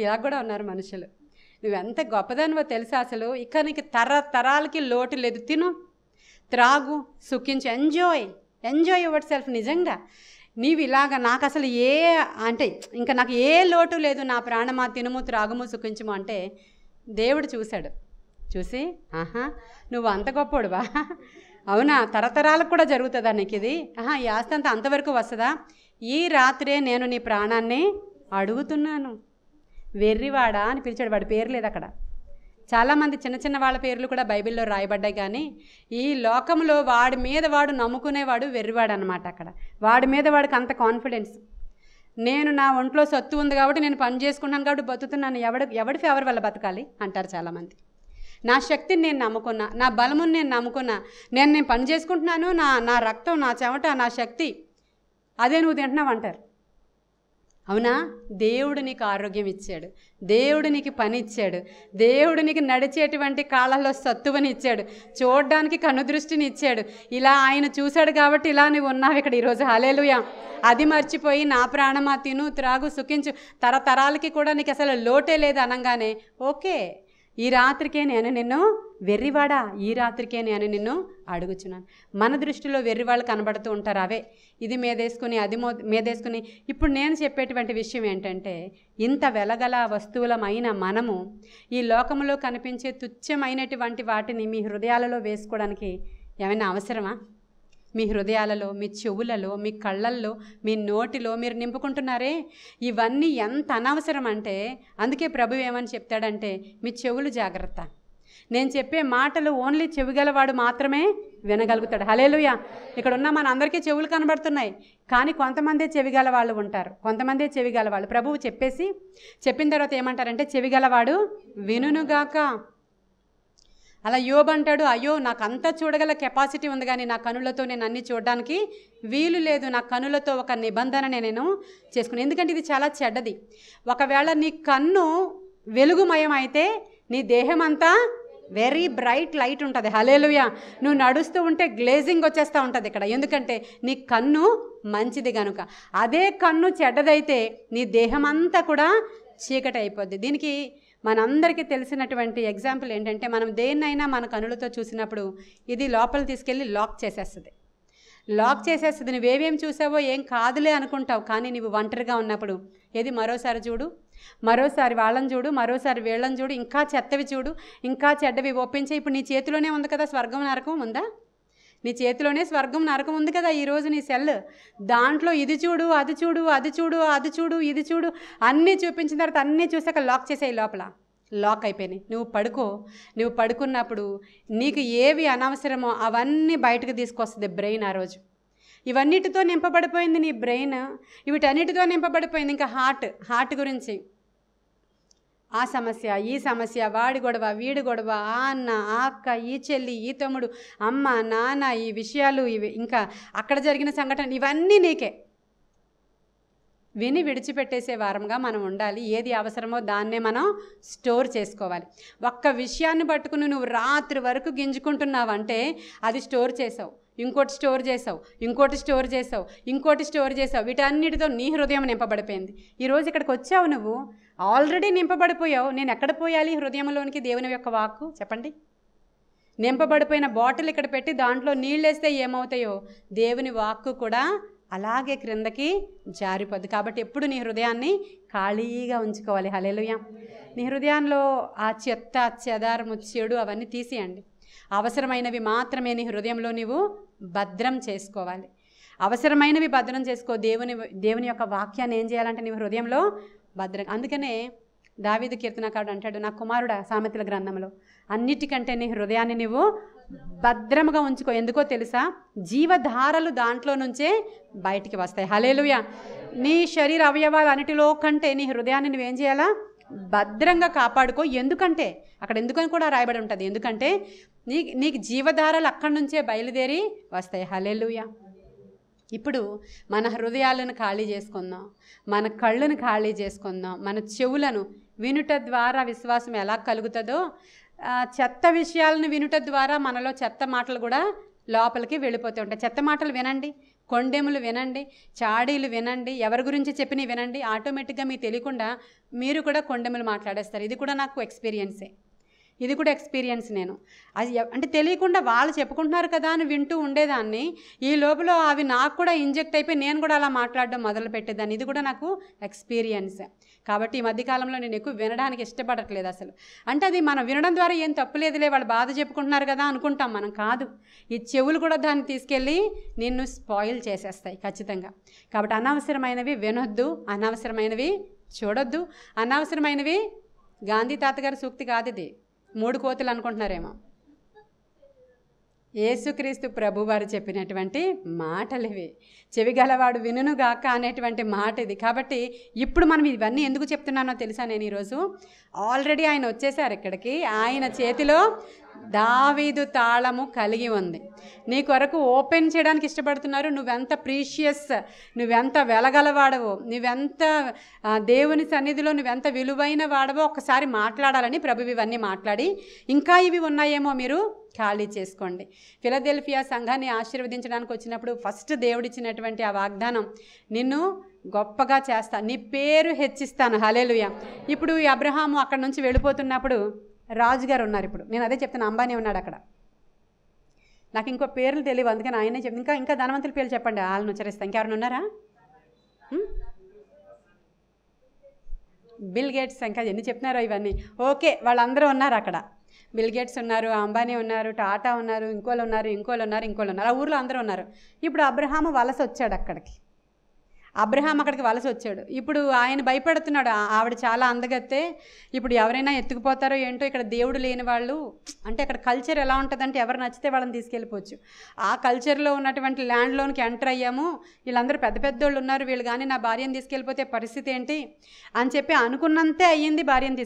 B: ఇలా కూడా ఉన్నారు మనుషులు. నువ్వెంత గొప్పదానివో తెలుసా అసలు, ఇక నీకు తరతరాలకి లోటు లేదు. తిను, త్రాగు, సుఖించు, ఎంజాయ్ యువర్ సెల్ఫ్. నిజంగా నీవు ఇలాగా నాకు అసలు అంటే ఇంకా నాకు ఏ లోటు లేదు, నా ప్రాణమా తినుము, త్రాగుము, సుఖించుము అంటే దేవుడు చూశాడు. చూసి, ఆహా నువ్వు అంత గొప్పోడువా, అవునా, తరతరాలకు కూడా జరుగుతుందా నీకు ఇది, ఈ ఆస్తి అంతా అంతవరకు వస్తుందా, ఈ రాత్రే నేను నీ ప్రాణాన్ని అడుగుతున్నాను, వెర్రివాడా అని పిలిచాడు. వాడి పేరు లేదు అక్కడ. చాలామంది చిన్న చిన్న వాళ్ళ పేర్లు కూడా బైబిల్లో రాయబడ్డాయి. కానీ ఈ లోకంలో వాడి మీద వాడు నమ్ముకునేవాడు వెర్రివాడు అనమాట. అక్కడ వాడి మీద వాడికి అంత కాన్ఫిడెన్స్. నేను నా ఒంట్లో సత్తు ఉంది కాబట్టి నేను పని చేసుకున్నాను కాబట్టి బతుకుతున్నాను, ఎవడి ఫేవర్ వల్ల బతకాలి అంటారు చాలామంది. నా శక్తిని నేను నమ్ముకున్నా, నా బలముని నేను నమ్ముకున్నా, నేను పని చేసుకుంటున్నాను, నా రక్తం, నా చెమట, నా శక్తి, అదే నువ్వు తింటున్నావు అంటారు. అవునా? దేవుడు నీకు ఆరోగ్యం ఇచ్చాడు, దేవుడు నీకు పని ఇచ్చాడు, దేవుడు నీకు నడిచేటువంటి కాళ్ళల్లో సత్తువని ఇచ్చాడు, చూడడానికి కనుదృష్టిని ఇచ్చాడు. ఇలా ఆయన చూశాడు కాబట్టి ఇలా నువ్వు ఉన్నావు ఇక్కడ ఈరోజు. హల్లెలూయా. అది మర్చిపోయి నా ప్రాణమా తిను, త్రాగు, సుఖించు, తరతరాలకి కూడా నీకు అసలు లోటే లేదు అనగానే, ఓకే ఈ రాత్రికే నేను నిన్ను వెర్రివాడా, ఈ రాత్రికే నేను నిన్ను అడుగుచున్నాను. మన దృష్టిలో వెర్రివాళ్ళు కనబడుతూ ఉంటారు. అవే ఇది మీదేసుకుని, అది మీదేసుకుని. ఇప్పుడు నేను చెప్పేటువంటి విషయం ఏంటంటే, ఇంత వెలగల వస్తువులమైన మనము ఈ లోకంలో కనిపించే తుచ్చమైనటువంటి వాటిని మీ హృదయాలలో వేసుకోవడానికి ఏమైనా అవసరమా? మీ హృదయాలలో, మీ చెవులలో, మీ కళ్ళల్లో, మీ నోటిలో మీరు నింపుకుంటున్నారే, ఇవన్నీ ఎంత అనవసరం అంటే, అందుకే ప్రభు ఏమని చెప్తాడంటే, మీ చెవులు జాగ్రత్త. నేను చెప్పే మాటలు ఓన్లీ చెవిగలవాడు మాత్రమే వినగలుగుతాడు. హల్లెలూయా. ఇక్కడ ఉన్న మన అందరికీ చెవులు కనబడుతున్నాయి, కానీ కొంతమందే చెవిగల వాళ్ళు ఉంటారు, కొంతమందే చెవిగల వాళ్ళు. ప్రభువు చెప్పిన తర్వాత ఏమంటారంటే, చెవిగలవాడు వినుగాక. అలా యోబు అంటాడు, అయ్యో నాకు అంతా చూడగల కెపాసిటీ ఉంది, కానీ నా కనులతో నేను అన్నీ చూడడానికి వీలు లేదు, నా కనులతో ఒక నిబంధన నేను చేసుకున్నాను. ఎందుకంటే ఇది చాలా చెడ్డది. ఒకవేళ నీ కన్ను వెలుగుమయం అయితే నీ దేహం అంతా వెరీ బ్రైట్ లైట్ ఉంటుంది. హల్లెలూయా. నువ్వు నడుస్తూ ఉంటే గ్లేజింగ్ వచ్చేస్తూ ఉంటుంది ఇక్కడ, ఎందుకంటే నీ కన్ను మంచిది కనుక. అదే కన్ను చెడ్డదైతే నీ దేహం అంతా కూడా చీకటి అయిపోద్ది. దీనికి మనందరికీ తెలిసినటువంటి ఎగ్జాంపుల్ ఏంటంటే, మనం దేన్నైనా మన కనులతో చూసినప్పుడు ఇది లోపల తీసుకెళ్ళి లాక్ చేసేస్తుంది. నువ్వేమేం చూసావో ఏం కాదులే అనుకుంటావు, కానీ నువ్వు ఒంటరిగా ఉన్నప్పుడు ఏది మరోసారి చూడు, మరోసారి వాళ్ళని చూడు, మరోసారి వీళ్ళని చూడు, ఇంకా చెత్తవి చూడు, ఇంకా చెడ్డవి ఓపెన్ చేయి. ఇప్పుడు నీ చేతిలోనే ఉంది కదా స్వర్గం నరకం ఉందా? నీ చేతిలోనే స్వర్గం నరకం ఉంది కదా ఈరోజు నీ సెల్. దాంట్లో ఇది చూడు, అది చూడు, అది చూడు, అది చూడు, ఇది చూడు, అన్నీ చూపించిన తర్వాత అన్నీ చూసాక లాక్ చేసేయి. లోపల లాక్ అయిపోయినాయి. నువ్వు పడుకో. నువ్వు పడుకున్నప్పుడు నీకు ఏవి అనవసరమో అవన్నీ బయటకు తీసుకొస్తుంది బ్రెయిన్. ఆ రోజు ఇవన్నిటితో నింపబడిపోయింది నీ బ్రెయిన్, వీటన్నిటితో నింపబడిపోయింది. ఇంకా హార్ట్ గురించి ఆ సమస్య, ఈ సమస్య, వాడి గొడవ, వీడి గొడవ, ఆ అన్న, ఆ అక్క, ఈ చెల్లి, ఈ తమ్ముడు, అమ్మ, నాన్న, ఈ విషయాలు, ఇవి ఇంకా అక్కడ జరిగిన సంఘటన, ఇవన్నీ నీకే. విని విడిచిపెట్టేసే వారంగా మనం ఉండాలి. ఏది అవసరమో దాన్నే మనం స్టోర్ చేసుకోవాలి. ఒక్క విషయాన్ని పట్టుకుని నువ్వు రాత్రి వరకు గింజుకుంటున్నావంటే అది స్టోర్ చేసావు, ఇంకోటి స్టోర్ చేసావు, ఇంకోటి స్టోర్ చేసావు, ఇంకోటి స్టోర్ చేసావు. వీటన్నిటితో నీ హృదయం నింపబడిపోయింది. ఈరోజు ఇక్కడికి వచ్చావు, నువ్వు ఆల్రెడీ నింపబడిపోయావు. నేను ఎక్కడ పోయాలి హృదయంలోనికి? దేవుని యొక్క వాక్కు చెప్పండి. నింపబడిపోయిన బాటిల్ ఇక్కడ పెట్టి దాంట్లో నీళ్ళు వేస్తే ఏమవుతాయో దేవుని వాక్కు కూడా అలాగే క్రిందకి జారిపోద్ది. కాబట్టి ఎప్పుడు నీ హృదయాన్ని ఖాళీగా ఉంచుకోవాలి. హల్లెలూయా. నీ హృదయంలో ఆ చెత్త, చెదారము, చెడు అవన్నీ తీసేయండి. అవసరమైనవి మాత్రమే నీ హృదయంలో నీవు భద్రం చేసుకోవాలి. అవసరమైనవి భద్రం చేసుకో. దేవుని యొక్క వాక్యాన్ని ఏం చేయాలంటే నీ హృదయంలో భద్రం. అందుకనే దావీదు కీర్తనకారుడు అంటాడు, నా కుమారుడా, సామెతల గ్రంథంలో, అన్నిటికంటే నీ హృదయాన్ని నువ్వు భద్రముగా ఉంచుకో. ఎందుకో తెలుసా? జీవధారలు దాంట్లో నుంచే బయటికి వస్తాయి. హల్లెలూయా. నీ శరీర అవయవాలు అన్నిటిలో కంటే నీ హృదయాన్ని నువ్వేం చేయాలా? భద్రంగా కాపాడుకో. ఎందుకంటే అక్కడ ఎందుకని కూడా రాయబడి ఉంటుంది. ఎందుకంటే నీకు జీవధారలు అక్కడి నుంచే బయలుదేరి వస్తాయి. హల్లెలూయా. ఇప్పుడు మన హృదయాలను ఖాళీ చేసుకుందాం, మన కళ్ళను ఖాళీ చేసుకుందాం, మన చెవులను. వినుట ద్వారా విశ్వాసం ఎలా కలుగుతుందో, చెత్త విషయాలను వినుట ద్వారా మనలో చెత్త మాటలు కూడా లోపలికి వెళ్ళిపోతూ ఉంటాయి. చెత్త మాటలు వినండి, కొండెములు వినండి, చాడీలు వినండి, ఎవరి గురించి చెప్పినవి వినండి. ఆటోమేటిక్గా మీకు తెలియకుండా మీరు కూడా కొండెములు మాట్లాడేస్తారు. ఇది కూడా నాకు ఎక్స్పీరియన్సే. నేను అది అంటే తెలియకుండా వాళ్ళు చెప్పుకుంటున్నారు కదా అని వింటూ ఉండేదాన్ని. ఈ లోపల అవి నాకు కూడా ఇంజెక్ట్ అయిపోయి నేను కూడా అలా మాట్లాడడం మొదలు పెట్టేదాన్ని. ఇది కూడా నాకు ఎక్స్పీరియన్స్. కాబట్టి ఈ మధ్యకాలంలో నేను ఎక్కువ వినడానికి ఇష్టపడట్లేదు అసలు. అంటే అది మనం వినడం ద్వారా ఏం తప్పులేదులే, వాళ్ళు బాధ చెప్పుకుంటున్నారు కదా అనుకుంటాం మనం. కాదు, ఈ చెవులు కూడా దాన్ని తీసుకెళ్ళి నిన్ను స్పాయిల్ చేసేస్తాయి ఖచ్చితంగా. కాబట్టి అనవసరమైనవి వినొద్దు, అనవసరమైనవి చూడొద్దు, అనవసరమైనవి. గాంధీ తాతగారి సూక్తి కాదు ఇది, 3 కోతులు అనుకుంటున్నారేమో. యేసుక్రీస్తు ప్రభువారు చెప్పినటువంటి మాటలు ఇవి. చెవిగలవాడు వినుగాక అనేటువంటి మాట ఇది. కాబట్టి ఇప్పుడు మనం ఇవన్నీ ఎందుకు చెప్తున్నానో తెలుసా? నేను ఈరోజు ఆల్రెడీ ఆయన వచ్చేసారు ఇక్కడికి. ఆయన చేతిలో దావీదు తాళము కలిగి ఉంది. నీ కొరకు ఓపెన్ చేయడానికి ఇష్టపడుతున్నారు. నువ్వెంత ప్రీషియస్, నువ్వెంత వెలగలవాడవో, నువ్వెంత దేవుని సన్నిధిలో నువ్వెంత విలువైన వాడవో ఒక్కసారి మాట్లాడాలని ప్రభు ఇవన్నీ మాట్లాడి, ఇంకా ఇవి ఉన్నాయేమో మీరు ఖాళీ చేసుకోండి. ఫిలదెల్ఫియా సంఘాన్ని ఆశీర్వదించడానికి వచ్చినప్పుడు ఫస్ట్ దేవుడిచ్చినటువంటి ఆ వాగ్దానం, నిన్ను గొప్పగా చేస్తా, నీ పేరు హెచ్చిస్తాను. హల్లెలూయా. ఇప్పుడు ఈ అబ్రహాము అక్కడ నుంచి వెళ్ళిపోతున్నప్పుడు రాజుగారు ఉన్నారు. ఇప్పుడు నేను అదే చెప్తాను, అంబానీ ఉన్నాడు అక్కడ. నాకు ఇంకో పేర్లు తెలియవు, అందుకని ఆయనే చెప్తాను. ఇంకా ధనవంతుల పేర్లు చెప్పండి, వాళ్ళని ఉచ్చరిస్తా. ఇంకెవరైనా ఉన్నారా? బిల్ గేట్స్, ఇంకా ఎన్ని చెప్తున్నారో ఇవన్నీ. ఓకే, వాళ్ళందరూ ఉన్నారు అక్కడ. బిల్ గేట్స్ ఉన్నారు, అంబానీ ఉన్నారు, టాటా ఉన్నారు, ఇంకోళ్ళు ఉన్నారు. ఆ ఊర్లో అందరూ ఉన్నారు. ఇప్పుడు అబ్రహాము వలస వచ్చాడు అక్కడికి. అక్కడికి వలస వచ్చాడు. ఇప్పుడు ఆయన భయపడుతున్నాడు. ఆవిడ చాలా అందగత్తే, ఇప్పుడు ఎవరైనా ఎత్తుకుపోతారో ఏంటో, ఇక్కడ దేవుడు లేని వాళ్ళు. అంటే అక్కడ కల్చర్ ఎలా ఉంటుందంటే ఎవరు నచ్చితే వాళ్ళని తీసుకెళ్ళిపోవచ్చు. ఆ కల్చర్లో ఉన్నటువంటి ల్యాండ్లోనికి ఎంటర్ అయ్యాము, వీళ్ళందరూ పెద్ద పెద్దోళ్ళు ఉన్నారు, వీళ్ళు కానీ నా భార్యను తీసుకెళ్ళిపోతే పరిస్థితి ఏంటి అని చెప్పి అనుకున్నంతే అయ్యింది. భార్యను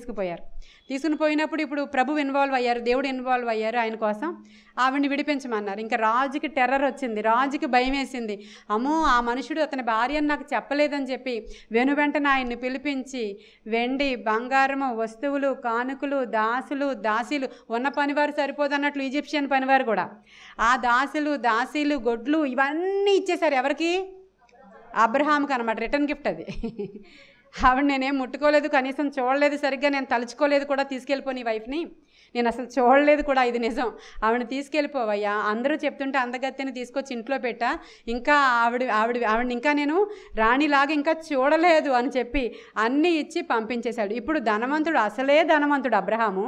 B: తీసుకుని పోయినప్పుడు ఇప్పుడు ప్రభు ఇన్వాల్వ్ అయ్యారు, దేవుడు ఇన్వాల్వ్ అయ్యారు ఆయన కోసం. ఆవిడ్ని విడిపించమన్నారు. ఇంకా రాజుకి టెర్రర్ వచ్చింది, రాజుకి భయం వేసింది. అమ్మో, ఆ మనుషుడు అతని భార్యను నాకు చెప్పలేదని చెప్పి వెనువెంటనే ఆయన్ని పిలిపించి వెండి, బంగారము, వస్తువులు, కానుకలు, దాసీలు ఉన్న పనివారు సరిపోదన్నట్లు ఈజిప్షియన్ పనివారు కూడా ఆ దాసీలు, గొడ్లు ఇవన్నీ ఇచ్చేశారు. ఎవరికి? అబ్రహాంకి అనమాట. రిటర్న్ గిఫ్ట్ అది. ఆవిడ నేనేం ముట్టుకోలేదు, కనీసం చూడలేదు సరిగ్గా, నేను తలుచుకోలేదు కూడా తీసుకెళ్ళిపోయి వైఫ్ని. నేను అసలు చూడలేదు కూడా, ఇది నిజం. ఆవిడని తీసుకెళ్ళిపోవయ్యా, అందరూ చెప్తుంటే అందగత్తెని తీసుకొచ్చి ఇంట్లో పెట్టా, ఇంకా ఆవిడని ఇంకా నేను రాణిలాగా ఇంకా చూడలేదు అని చెప్పి అన్నీ ఇచ్చి పంపించేశాడు. ఇప్పుడు ధనవంతుడు, అసలే ధనవంతుడు అబ్రహాము,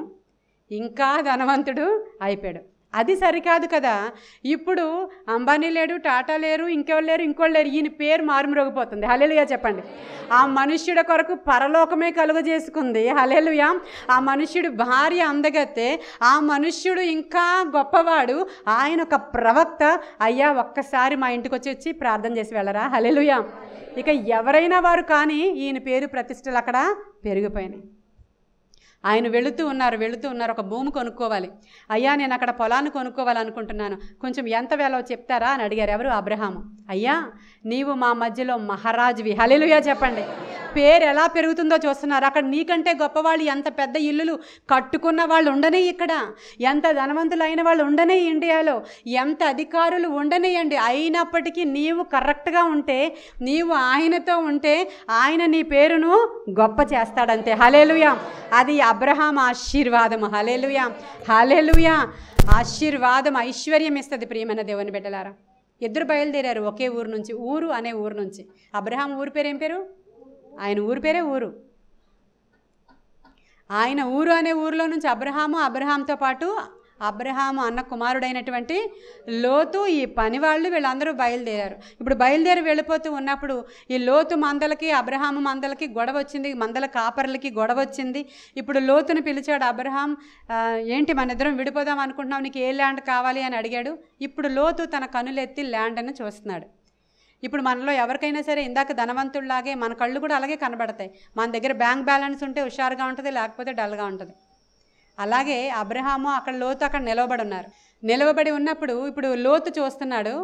B: ఇంకా ధనవంతుడు అయిపోయాడు. అది సరికాదు కదా. ఇప్పుడు అంబానీ లేడు, టాటా లేరు, ఇంకోళ్ళు లేరు, ఈయన పేరు మారుమ్రోగిపోతుంది. హల్లెలూయా చెప్పండి. ఆ మనుష్యుడి కొరకు పరలోకమే కలుగజేసుకుంది. హల్లెలూయా. ఆ మనుష్యుడు భార్య అందగత్తే, ఆ మనుష్యుడు ఇంకా గొప్పవాడు, ఆయన ఒక ప్రవక్త. అయ్యా ఒక్కసారి మా ఇంటికి వచ్చి ప్రార్థన చేసి వెళ్ళరా. హల్లెలూయా. ఇక ఎవరైనా వారు కానీ ఈయన పేరు ప్రతిష్టలు అక్కడ పెరిగిపోయినాయి. ఆయన వెళుతూ ఉన్నారు, ఒక భూమి కొనుక్కోవాలి. అయ్యా నేను అక్కడ పొలాన్ని కొనుక్కోవాలనుకుంటున్నాను, కొంచెం ఎంత వేలో చెప్తారా అని అడిగారు. ఎవరు? అబ్రహాము. అయ్యా నీవు మా మధ్యలో మహారాజువి. హల్లెలూయా చెప్పండి. పేరు ఎలా పెరుగుతుందో చూస్తున్నారు. అక్కడ నీకంటే గొప్పవాళ్ళు, ఎంత పెద్ద ఇల్లులు కట్టుకున్న వాళ్ళు ఉండనే ఇక్కడ, ఎంత ధనవంతులైన వాళ్ళు ఉండనే ఇండియాలో, ఎంత అధికారులు ఉండనేయండి. అయినప్పటికీ నీవు కరెక్ట్గా ఉంటే, నీవు ఆయనతో ఉంటే ఆయన నీ పేరును గొప్ప చేస్తాడంతే. హల్లెలూయా. అది అబ్రహాం ఆశీర్వాదం. హల్లెలూయా. హల్లెలూయా. ఆశీర్వాదం ఐశ్వర్యం ఇస్తుంది. ప్రియమైన దేవుని బిడ్డలారా, ఇద్దరు బయలుదేరారు ఒకే ఊరు నుంచి, ఊరు అనే ఊరు నుంచి. అబ్రహాం ఊరు పేరు ఏం పేరు? ఆయన ఊరు పేరే ఊరు. ఆయన ఊరు అనే ఊరిలో నుంచి అబ్రహాంతో పాటు అబ్రహాము అన్న కుమారుడైనటువంటి లోతు, ఈ పని వాళ్ళు వీళ్ళందరూ బయలుదేరారు. ఇప్పుడు బయలుదేరి వెళ్ళిపోతూ ఉన్నప్పుడు ఈ లోతు మందలకి అబ్రహాము మందలకి గొడవ వచ్చింది, మందల కాపర్లకి గొడవ వచ్చింది. ఇప్పుడు లోతుని పిలిచాడు అబ్రహాం. ఏంటి మన ఇద్దరం విడిపోదాం అనుకుంటున్నావు, నీకు ఏ ల్యాండ్ కావాలి అని అడిగాడు. ఇప్పుడు లోతు తన కనులెత్తి ల్యాండ్ అని చూస్తున్నాడు. ఇప్పుడు మనలో ఎవరికైనా సరే ఇందాక ధనవంతుల్లాగే మన కళ్ళు కూడా అలాగే కనబడతాయి. మన దగ్గర బ్యాంక్ బ్యాలెన్స్ ఉంటే హుషారుగా ఉంటుంది, లేకపోతే డల్గా ఉంటుంది. అలాగే అబ్రహాము లోతు అక్కడ నిలవబడి ఉన్నప్పుడు ఇప్పుడు లోతు చూస్తున్నాడు.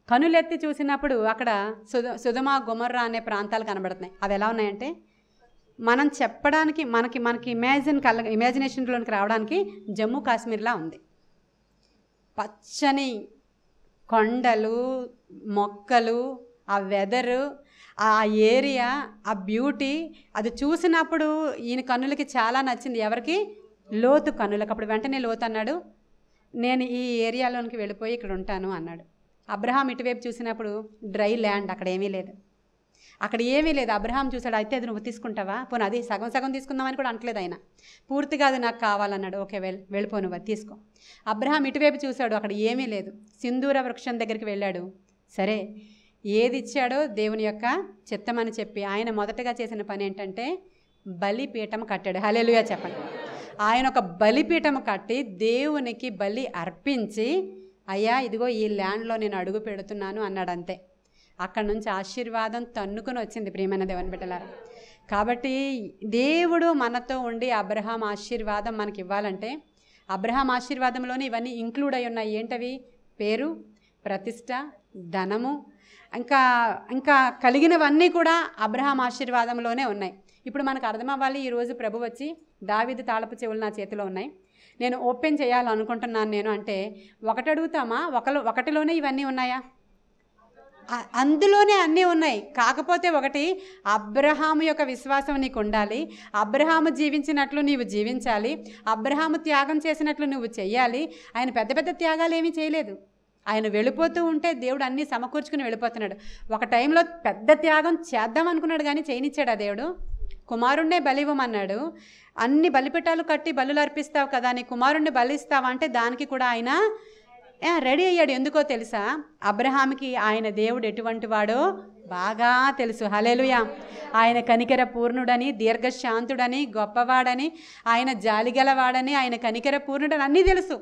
B: కనులెత్తి చూసినప్పుడు అక్కడ సొదొమ గొమొర్రా అనే ప్రాంతాలు కనబడుతున్నాయి. అవి ఎలా ఉన్నాయంటే మనం చెప్పడానికి మనకి ఇమాజినేషన్లోనికి రావడానికి జమ్మూ కాశ్మీర్లా ఉంది. పచ్చని కొండలు, మొక్కలు, ఆ వెదరు, ఆ ఏరియా, ఆ బ్యూటీ, అది చూసినప్పుడు ఈయన కన్నులకి చాలా నచ్చింది. ఎవరికి? లోతు కన్నులకు. అప్పుడు వెంటనే లోతు అన్నాడు, నేను ఈ ఏరియాలోనికి వెళ్ళిపోయి ఇక్కడ ఉంటాను అన్నాడు. అబ్రహాం ఇటువైపు చూసినప్పుడు డ్రై ల్యాండ్, అక్కడ ఏమీ లేదు. అబ్రహాం చూశాడు, అయితే అది నువ్వు తీసుకుంటావా? పోనీ అది సగం తీసుకుందామని కూడా అంటలేదు ఆయన. పూర్తిగా అది నాకు కావాలన్నాడు. ఓకే వెళ్ళిపో, నువ్వు అది తీసుకో. అబ్రహాం ఇటువైపు చూశాడు, అక్కడ ఏమీ లేదు. సింధూర వృక్షం దగ్గరికి వెళ్ళాడు. సరే ఏది ఇచ్చాడో దేవుని యొక్క చిత్తమని చెప్పి ఆయన మొదటగా చేసిన పని ఏంటంటే బలిపీఠం కట్టాడు. హల్లెలూయా చెప్పండి. ఆయన ఒక బలిపీఠం కట్టి దేవునికి బలి అర్పించి, అయ్యా ఇదిగో ఈ ల్యాండ్లో నేను అడుగు పెడుతున్నాను అన్నాడు. అంతే. అక్కడి నుంచి ఆశీర్వాదం తన్నుకుని వచ్చింది. ప్రియమైన దేవుని బిడ్డలారా, కాబట్టి దేవుడు మనతో ఉండి అబ్రహాం ఆశీర్వాదం మనకి ఇవ్వాలంటే అబ్రహాం ఆశీర్వాదంలోనే ఇవన్నీ ఇంక్లూడ్ అయి ఉన్నాయి. ఏంటవి? పేరు, ప్రతిష్ట, ధనము, ఇంకా కలిగినవన్నీ కూడా అబ్రహాం ఆశీర్వాదంలోనే ఉన్నాయి. ఇప్పుడు మనకు అర్థమవ్వాలి. ఈరోజు ప్రభు వచ్చి దావీదు తాళపు చెవులు నా చేతిలో ఉన్నాయి, నేను ఓపెన్ చేయాలనుకుంటున్నాను నేను అంటే ఒకటి అడుగుతామా? ఒకటిలోనే ఇవన్నీ ఉన్నాయా? అందులోనే అన్నీ ఉన్నాయి. కాకపోతే ఒకటి, అబ్రహాము యొక్క విశ్వాసం నీకు ఉండాలి, అబ్రహాము జీవించినట్లు నీవు జీవించాలి, అబ్రహాము త్యాగం చేసినట్లు నువ్వు చెయ్యాలి. ఆయన పెద్ద పెద్ద త్యాగాలు ఏమీ చేయలేదు. ఆయన వెళ్ళిపోతూ ఉంటే దేవుడు అన్నీ సమకూర్చుకుని వెళ్ళిపోతున్నాడు. ఒక టైంలో పెద్ద త్యాగం చేద్దాం అనుకున్నాడు కానీ చేయనిచ్చాడు ఆ దేవుడు. కుమారుణ్ణే బలివ్వమన్నాడు. అన్ని బలిపీఠాలు కట్టి బలులు అర్పిస్తావు కదా, నీ కుమారుణ్ణి బలిస్తావా అంటే దానికి కూడా ఆయన రెడీ అయ్యాడు. ఎందుకో తెలుసా? అబ్రహాంకి ఆయన దేవుడు ఎటువంటి వాడో బాగా తెలుసు. హల్లెలూయా. ఆయన కనికర పూర్ణుడని, దీర్ఘశాంతుడని, గొప్పవాడని, ఆయన జాలిగలవాడని, ఆయన కనికర పూర్ణుడని అన్నీ తెలుసు.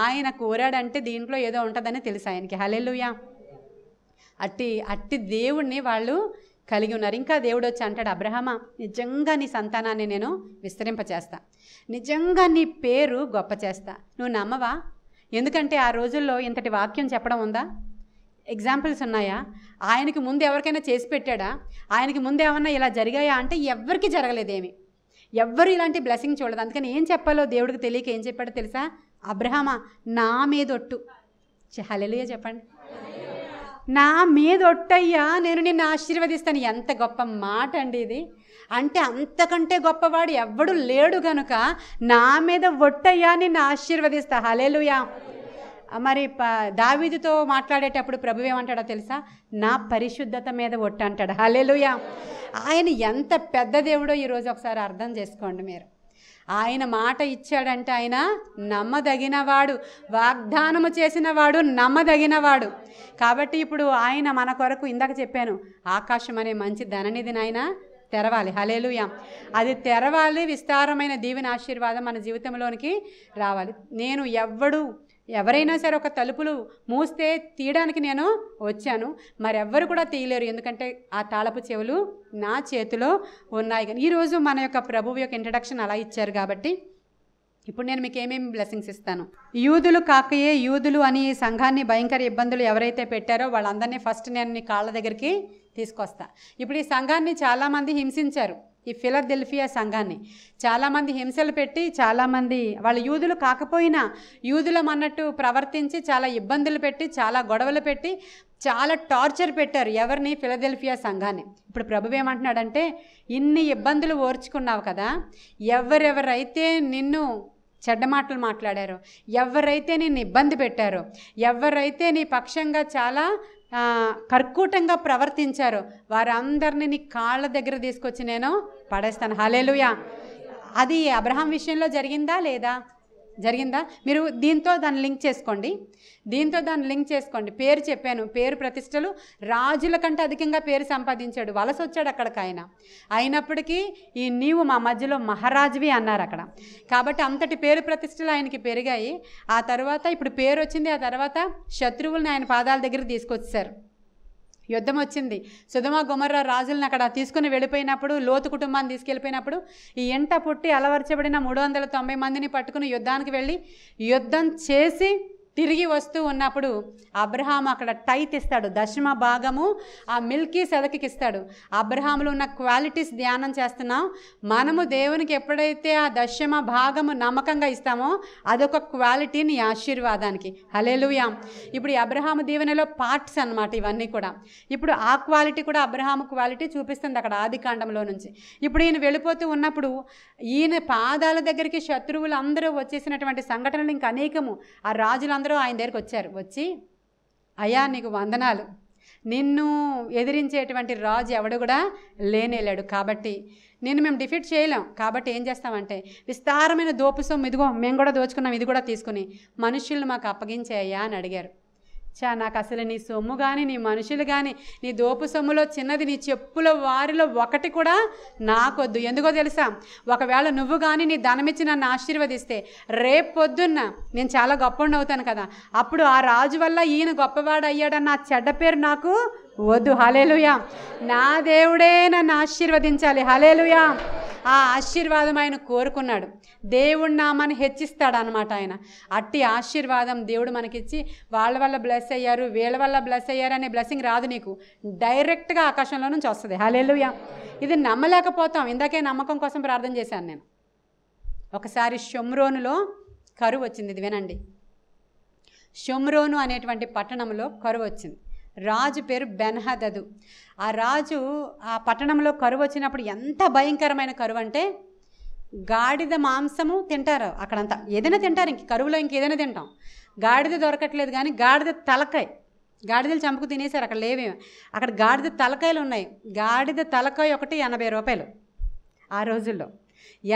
B: ఆయన కోరాడంటే దీంట్లో ఏదో ఉంటుందని తెలుసు ఆయనకి. హల్లెలూయా. అట్టి దేవుణ్ణి వాళ్ళు కలిగి ఉన్నారు. ఇంకా దేవుడు వచ్చి అంటాడు, అబ్రహామా నిజంగా నీ సంతానాన్ని నేను విస్తరింపచేస్తా, నిజంగా నీ పేరు గొప్ప చేస్తా. నువ్వు నమ్మవా? ఎందుకంటే ఆ రోజుల్లో ఇంతటి వాక్యం చెప్పడం ఉందా? ఎగ్జాంపుల్స్ ఉన్నాయా? ఆయనకి ముందు ఎవరికైనా చేసి పెట్టాడా? ఆయనకి ముందు ఏమన్నా ఇలా జరిగాయా అంటే ఎవ్వరికి జరగలేదేమి. ఎవ్వరు ఇలాంటి బ్లెస్సింగ్ చూడదు. అందుకని ఏం చెప్పాలో దేవుడికి తెలియక ఏం చెప్పాడో తెలుసా? అబ్రహామా నా మీదొట్టు. హల్లెలూయా చెప్పండి. నా మీదొట్టయ్యా, నేను నిన్ను ఆశీర్వదిస్తాను. ఎంత గొప్ప మాట అండి ఇది. అంటే అంతకంటే గొప్పవాడు ఎవ్వడు లేడు గనుక నా మీద ఒట్టయ్యా నిన్ను ఆశీర్వదిస్తా. హల్లెలూయా. మరి దావీదుతో మాట్లాడేటప్పుడు ప్రభు ఏమంటాడో తెలుసా? నా పరిశుద్ధత మీద ఒట్టు అంటాడు. హల్లెలూయా. ఆయన ఎంత పెద్ద దేవుడో ఈరోజు ఒకసారి అర్థం చేసుకోండి మీరు. ఆయన మాట ఇచ్చాడంటే ఆయన నమ్మదగినవాడు, వాగ్దానము చేసినవాడు నమ్మదగినవాడు. కాబట్టి ఇప్పుడు ఆయన మన కొరకు, ఇందాక చెప్పాను, ఆకాశం అనే మంచి ధననిధిని ఆయన తెరవాలి. హల్లెలూయా. అది తెరవాలి, విస్తారమైన దీవెన ఆశీర్వాదం మన జీవితంలోనికి రావాలి. నేను ఎవరైనా సరే ఒక తలుపులు మూస్తే తీయడానికి నేను వచ్చాను, మరెవ్వరు కూడా తీయలేరు, ఎందుకంటే ఆ తాళపు చెవులు నా చేతిలో ఉన్నాయి. కానీ ఈరోజు మన యొక్క ప్రభువు యొక్క ఇంట్రడక్షన్ అలా ఇచ్చారు కాబట్టి ఇప్పుడు నేను మీకు ఏమేమి బ్లెస్సింగ్స్ ఇస్తాను. యూదులు కాకయే యూదులు అని ఈ సంఘాన్ని భయంకర ఇబ్బందులు ఎవరైతే పెట్టారో వాళ్ళందరినీ ఫస్ట్ నేను నీ కాళ్ళ దగ్గరికి తీసుకొస్తా. ఇప్పుడు ఈ సంఘాన్ని చాలామంది హింసించారు. ఈ ఫిలదెల్ఫియా సంఘాన్ని చాలామంది హింసలు పెట్టి, చాలామంది వాళ్ళు యూదులు కాకపోయినా యూదులం అన్నట్టు ప్రవర్తించి చాలా ఇబ్బందులు పెట్టి, చాలా గొడవలు పెట్టి, చాలా టార్చర్ పెట్టారు. ఎవరిని? ఫిలదెల్ఫియా సంఘాన్ని. ఇప్పుడు ప్రభువు ఏమంటున్నాడంటే, ఇన్ని ఇబ్బందులు ఓర్చుకున్నావు కదా, ఎవరెవరైతే నిన్ను చెడ్డ మాటలు మాట్లాడారో, ఎవరైతే నిన్ను ఇబ్బంది పెట్టారో, ఎవరైతే నీ పక్షంగా చాలా కర్కూటంగా ప్రవర్తించారో వారందరినీ నీ కాళ్ళ దగ్గర తీసుకొచ్చి నేను పడేస్తాను. హల్లెలూయా. అది అబ్రహాం విషయంలో జరిగిందా లేదా? జరిగిందా? మీరు దీంతో దాన్ని లింక్ చేసుకోండి. పేరు చెప్పాను, పేరు ప్రతిష్టలు రాజుల కంటే అధికంగా పేరు సంపాదించాడు. వలస వచ్చాడు అక్కడికి ఆయన. అయినప్పటికీ నీవు మా మధ్యలో మహారాజువి అన్నారు అక్కడ. కాబట్టి అంతటి పేరు ప్రతిష్టలు ఆయనకి పెరిగాయి. ఆ తర్వాత ఇప్పుడు పేరు వచ్చింది. ఆ తర్వాత శత్రువుల్ని ఆయన పాదాల దగ్గర తీసుకొచ్చారు. యుద్ధం వచ్చింది. సొదొమ గొమొర్రా రాజులను అక్కడ తీసుకుని వెళ్ళిపోయినప్పుడు, లోతు కుటుంబాన్ని తీసుకెళ్ళిపోయినప్పుడు ఈ ఎంట పుట్టి అలవర్చబడిన 390 మందిని పట్టుకుని యుద్ధానికి వెళ్ళి యుద్ధం చేసి తిరిగి వస్తూ ఉన్నప్పుడు అబ్రహాం అక్కడ టైత్ ఇస్తాడు, దశమ భాగము ఆ మిల్కీ సెదకికి ఇస్తాడు. అబ్రహాంలో ఉన్న క్వాలిటీస్ ధ్యానం చేస్తున్నాం. మనము దేవునికి ఎప్పుడైతే ఆ దశమ భాగము నమ్మకంగా ఇస్తామో అదొక క్వాలిటీ నీ ఆశీర్వాదానికి. హల్లెలూయా. ఇప్పుడు ఈ అబ్రహాము దీవెనలో పార్ట్స్ అన్నమాట ఇవన్నీ కూడా. ఇప్పుడు ఆ క్వాలిటీ కూడా అబ్రహాము క్వాలిటీ చూపిస్తుంది అక్కడ ఆది కాండంలో నుంచి. ఇప్పుడు ఈయన వెళ్ళిపోతూ ఉన్నప్పుడు ఈయన పాదాల దగ్గరికి శత్రువులు అందరూ వచ్చేసినటువంటి సంఘటనలు ఇంకా అనేకము. ఆ రాజులందరూ ఆయన దగ్గరికి వచ్చారు. వచ్చి, అయ్యా నీకు వందనాలు, నిన్ను ఎదిరించేటువంటి రాజు ఎవడు కూడా లేనేలేడు, కాబట్టి నిన్ను మేము డిఫీట్ చేయలేం. కాబట్టి ఏం చేస్తామంటే విస్తారమైన దోపు సొమ్ము, ఇదిగో మేము కూడా దోచుకున్నాం, ఇది కూడా తీసుకుని మనుషులను మాకు అప్పగించేయ్యా అని అడిగారు. నాకు అసలు నీ సొమ్ము కానీ, నీ మనుషులు కానీ, నీ దోపు సొమ్ములో చిన్నది, నీ చెప్పుల వారిలో ఒకటి కూడా నాకొద్దు. ఎందుకో తెలుసా? ఒకవేళ నువ్వు కానీ నీ ధనమిచ్చి నన్ను ఆశీర్వదిస్తే రేపు పొద్దున్న నేను చాలా గొప్పవాడిని అవుతాను కదా, అప్పుడు ఆ రాజు వల్ల ఈయన గొప్పవాడు అయ్యాడన్న ఆ చెడ్డ పేరు నాకు వద్దు. హల్లెలూయా. నా దేవుడే నన్ను ఆశీర్వదించాలి. హల్లెలూయా. ఆ ఆశీర్వాదం ఆయన కోరుకున్నాడు. దేవుడి నామాన్ని హెచ్చిస్తాడు అనమాట ఆయన. అట్టి ఆశీర్వాదం దేవుడు మనకిచ్చి వాళ్ళ వల్ల బ్లెస్ అయ్యారు, వీళ్ళ వల్ల బ్లెస్ అయ్యారు అనే బ్లెస్సింగ్ రాదు నీకు, డైరెక్ట్గా ఆకాశంలో నుంచి వస్తుంది. హల్లెలూయా. ఇది నమ్మలేకపోతాం. ఇందాకే నమ్మకం కోసం ప్రార్థన చేశాను నేను. ఒకసారి షోమ్రోనులో కరువు వచ్చింది. ఇది వినండి. షోమ్రోను అనేటువంటి పట్టణంలో కరువు వచ్చింది. రాజు పేరు బెన్హదదు. ఆ రాజు ఆ పట్టణంలో కరువు వచ్చినప్పుడు ఎంత భయంకరమైన కరువు అంటే, గాడిద మాంసము తింటారు అక్కడంతా, ఏదైనా తింటారు. ఇంక కరువులో ఇంకేదైనా తింటాం. గాడిద దొరకట్లేదు కానీ గాడిద తలకాయ, గాడిదలు చంపుకు తినేశారు. అక్కడ లేవే, అక్కడ గాడిద తలకాయలు ఉన్నాయి. గాడిద తలకాయ ఒకటి 80 రూపాయలు. ఆ రోజుల్లో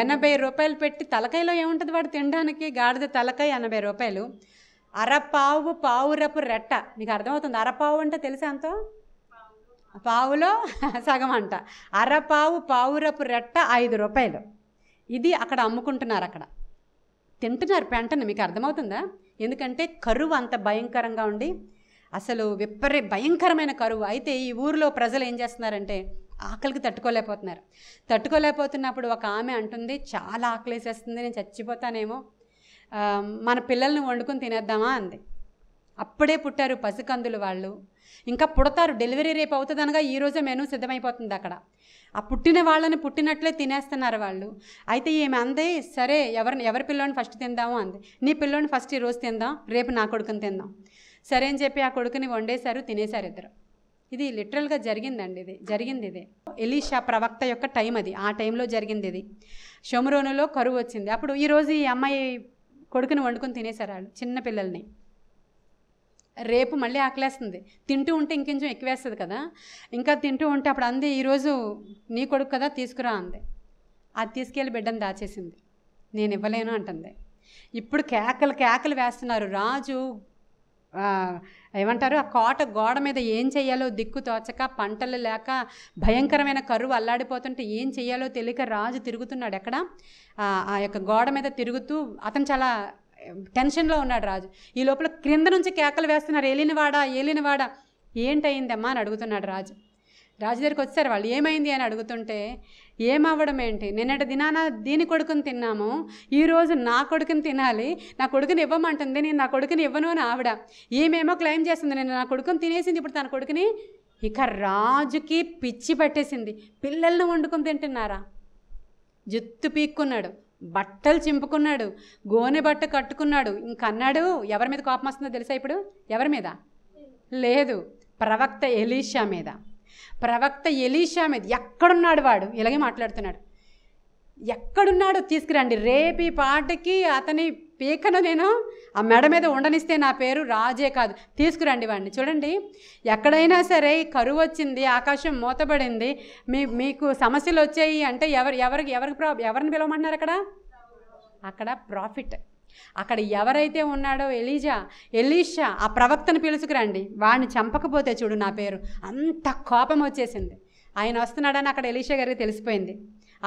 B: 80 రూపాయలు పెట్టి, తలకాయలో ఏముంటుంది వాడు తినడానికి? గాడిద తలకాయ 80 రూపాయలు. అరపావు పావురపు రెట్ట. మీకు అర్థమవుతుంది? అరపావు అంటే తెలుసా ఎంతో? పావులో సగం అంట. అరపావు పావురపు రెట్ట 5 రూపాయలు. ఇది అక్కడ అమ్ముకుంటున్నారు, అక్కడ తింటున్నారు పెంటను. మీకు అర్థమవుతుందా? ఎందుకంటే కరువు అంత భయంకరంగా ఉండి, అసలు భయంకరమైన కరువు. అయితే ఈ ఊరిలో ప్రజలు ఏం చేస్తున్నారంటే ఆకలికి తట్టుకోలేకపోతున్నప్పుడు ఒక ఆమె అంటుంది, చాలా ఆకలేసేస్తుంది, నేను చచ్చిపోతానేమో, మన పిల్లల్ని వండుకొని తినేద్దామా అంది. అప్పుడే పుట్టారు పసికందులు వాళ్ళు, ఇంకా పుడతారు. డెలివరీ రేపు అవుతుందనగా ఈరోజే మెనూ సిద్ధమైపోతుంది అక్కడ. ఆ పుట్టిన వాళ్ళని పుట్టినట్లే తినేస్తున్నారు వాళ్ళు. అయితే ఈమె అందే, సరే ఎవరి పిల్లోని ఫస్ట్ తిందాము అంది. నీ పిల్లోని ఫస్ట్ ఈరోజు తిందాం, రేపు నా కొడుకుని తిందాం. సరే అని చెప్పి ఆ కొడుకుని వండేశారు, తినేశారు ఇద్దరు. ఇది లిటరల్గా జరిగిందండి. ఇది ఎలీషా ప్రవక్త యొక్క టైం అది. ఆ టైంలో జరిగింది ఇది. షోమ్రోనులో కరువు వచ్చింది. అప్పుడు ఈరోజు ఈ అమ్మాయి కొడుకుని వండుకొని తినేశారు వాళ్ళు, చిన్న పిల్లల్ని. రేపు మళ్ళీ ఆకలేస్తుంది, తింటూ ఉంటే ఇంకొంచెం ఎక్కువేస్తుంది కదా, ఇంకా తింటూ ఉంటే అప్పుడు అంది, ఈరోజు నీ కొడుకు కదా తీసుకురా అంది. అది తీసుకెళ్ళి బిడ్డను దాచేసింది. నేను ఇవ్వలేను అంటుంది. ఇప్పుడు కేకలు వేస్తున్నారు. రాజు ఏమంటారు, ఆ కోట గోడ మీద ఏం చెయ్యాలో దిక్కు తోచక, పంటలు లేక, భయంకరమైన కరువు అల్లాడిపోతుంటే ఏం చెయ్యాలో తెలియక రాజు తిరుగుతున్నాడు. ఎక్కడ ఆ యొక్క గోడ మీద తిరుగుతూ అతను చాలా టెన్షన్లో ఉన్నాడు రాజు. ఈ లోపల క్రింద నుంచి కేకలు వేస్తున్నారు, ఏలినవాడా ఏంటయిందమ్మా అని అడుగుతున్నాడు రాజు. రాజు దగ్గరికి వచ్చారు వాళ్ళు. ఏమైంది అని అడుగుతుంటే, ఏమవ్వడం ఏంటి, నిన్నటి దినాన దీని కొడుకుని తిన్నాము, ఈరోజు నా కొడుకుని తినాలి, నా కొడుకుని ఇవ్వమంటుంది, నేను నా కొడుకుని ఇవ్వను అని ఆవిడ. ఏమేమో క్లెయిమ్ చేస్తుంది, నేను నా కొడుకుని తినేసింది, ఇప్పుడు తన కొడుకుని. ఇక రాజుకి పిచ్చి పట్టేసింది. పిల్లల్ని వండుకొని తింటున్నారా? జుత్తు పీక్కున్నాడు, బట్టలు చింపుకున్నాడు, గోనె బట్ట కట్టుకున్నాడు. ఇంకన్నాడు, ఎవరి మీద కోపం వస్తుందో తెలుసా ఇప్పుడు? ఎవరి మీద? లేదు, ప్రవక్త ఎలీషా మీద. ఎక్కడున్నాడు వాడు? ఇలాగే మాట్లాడుతున్నాడు. ఎక్కడున్నాడు తీసుకురండి, రేపు ఈ పాటకి అతని పీకను నేను ఆ మెడ మీద ఉండనిస్తే నా పేరు రాజే కాదు, తీసుకురండి వాడిని. చూడండి, ఎక్కడైనా సరే కరువు వచ్చింది, ఆకాశం మూతబడింది, మీకు సమస్యలు వచ్చాయి అంటే ఎవరిని పిలవమంటున్నారు? అక్కడ ప్రాఫిట్. అక్కడ ఎవరైతే ఉన్నాడో ఎలీషా ఆ ప్రవక్తను పిలుచుకురండి, వాడిని చంపకపోతే చూడు నా పేరు. అంత కోపం వచ్చేసింది. ఆయన వస్తున్నాడని అక్కడ ఎలీషా గారికి తెలిసిపోయింది.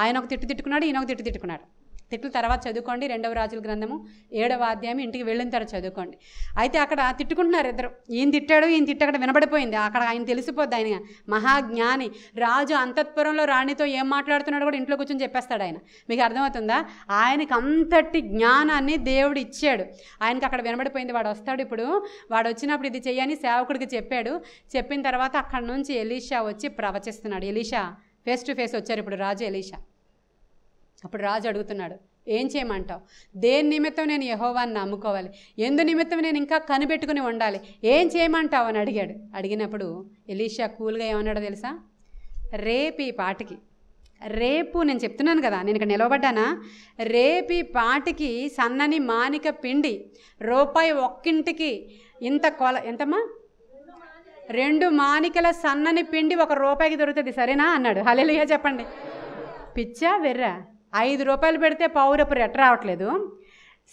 B: ఆయన ఒక తిట్టుకున్నాడు, ఈయన ఒక తిట్టుకున్నాడు. తిట్లు తర్వాత చదువుకోండి, 2వ రాజుల గ్రంథము 7వ అధ్యాయం, ఇంటికి వెళ్ళిన తర్వాత చదువుకోండి. అయితే అక్కడ తిట్టుకుంటున్నారు ఇద్దరు. ఈయన తిట్టాడు, అక్కడ వినబడిపోయింది. అక్కడ ఆయన తెలిసిపోద్ది, ఆయన మహాజ్ఞాని. రాజు అంతఃపురంలో రాణితో ఏం మాట్లాడుతున్నాడు కూడా ఇంట్లో కూర్చొని చెప్పేస్తాడు ఆయన. మీకు అర్థమవుతుందా? ఆయనకి అంతటి జ్ఞానాన్ని దేవుడు ఇచ్చాడు. ఆయనకి అక్కడ వినబడిపోయింది. వాడు వస్తాడు, ఇప్పుడు వాడు వచ్చినప్పుడు ఇది చెయ్యని సేవకుడికి చెప్పాడు. చెప్పిన తర్వాత అక్కడ నుంచి ఎలీషా వచ్చి ప్రవచిస్తున్నాడు. ఎలీషా ఫేస్ టు ఫేస్ వచ్చారు ఇప్పుడు రాజు ఎలీషా. అప్పుడు రాజు అడుగుతున్నాడు, ఏం చేయమంటావు? దేని నిమిత్తం నేను యెహోవాని నమ్ముకోవాలి? ఎందు నిమిత్తం నేను ఇంకా కనిపెట్టుకుని ఉండాలి? ఏం చేయమంటావు అని అడిగాడు. అడిగినప్పుడు ఎలీషా కూల్గా ఏమన్నాడో తెలుసా? రేపు ఈ పాటికి, రేపు నేను చెప్తున్నాను కదా, నేను ఇక్కడ నిలవబడ్డానా, రేపు ఈ పాటికి సన్నని మానిక పిండి రూపాయి ఒక్కింటికి ఇంత ఎంతమ్మా? 2 మానికల సన్నని పిండి 1 రూపాయికి దొరుకుతుంది, సరేనా అన్నాడు. హల్లెలూయా చెప్పండి. పిచ్చా వెర్రా? 5 రూపాయలు పెడితే పావురపు రెట్ట రావట్లేదు.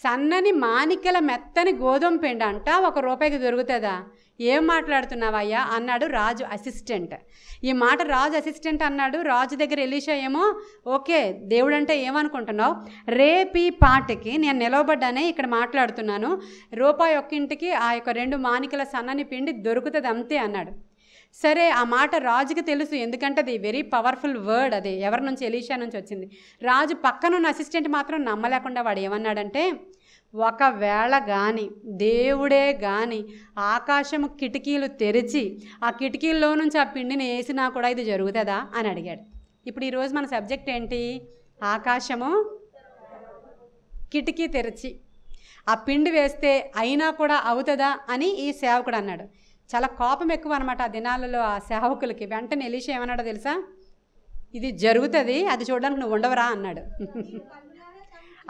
B: సన్నని మానికల మెత్తని గోధుమ పిండి అంట 1 రూపాయికి దొరుకుతుందా? ఏం మాట్లాడుతున్నావయ్యా అన్నాడు రాజు అసిస్టెంట్. ఈ మాట రాజు అసిస్టెంట్ అన్నాడు. రాజు దగ్గర ఎలీషా ఏమో, ఓకే దేవుడు అంటే ఏమనుకుంటున్నావు? రేపు ఈ పాటకి నేను నిలవబడ్డానే ఇక్కడ మాట్లాడుతున్నాను, రూపాయి ఒక్కింటికి ఆ యొక్క 2 మానికల సన్నని పిండి దొరుకుతుంది అంతే అన్నాడు. సరే, ఆ మాట రాజుకి తెలుసు, ఎందుకంటే అది వెరీ పవర్ఫుల్ వర్డ్. అది ఎవరి నుంచి? ఎలీషా నుంచి వచ్చింది. రాజు పక్కనున్న అసిస్టెంట్ మాత్రం నమ్మలేకుండా వాడు ఏమన్నాడంటే, ఒకవేళ కానీ దేవుడే కానీ ఆకాశము కిటికీలు తెరిచి ఆ కిటికీల్లో నుంచి ఆ పిండిని వేసినా కూడా ఇది జరుగుతుందా అని అడిగాడు. ఇప్పుడు ఈరోజు మన సబ్జెక్ట్ ఏంటి? ఆకాశము కిటికీ తెరిచి ఆ పిండి వేస్తే అయినా కూడా అవుతుందా అని ఈ సేవకుడు అన్నాడు. చాలా కోపం ఎక్కువ అనమాట ఆ దినాలలో ఆ సేవకులకి. వెంటనే ఎలీషా ఏమన్నాడో తెలుసా? ఇది జరుగుతుంది, అది చూడడానికి నువ్వు ఉండవరా అన్నాడు.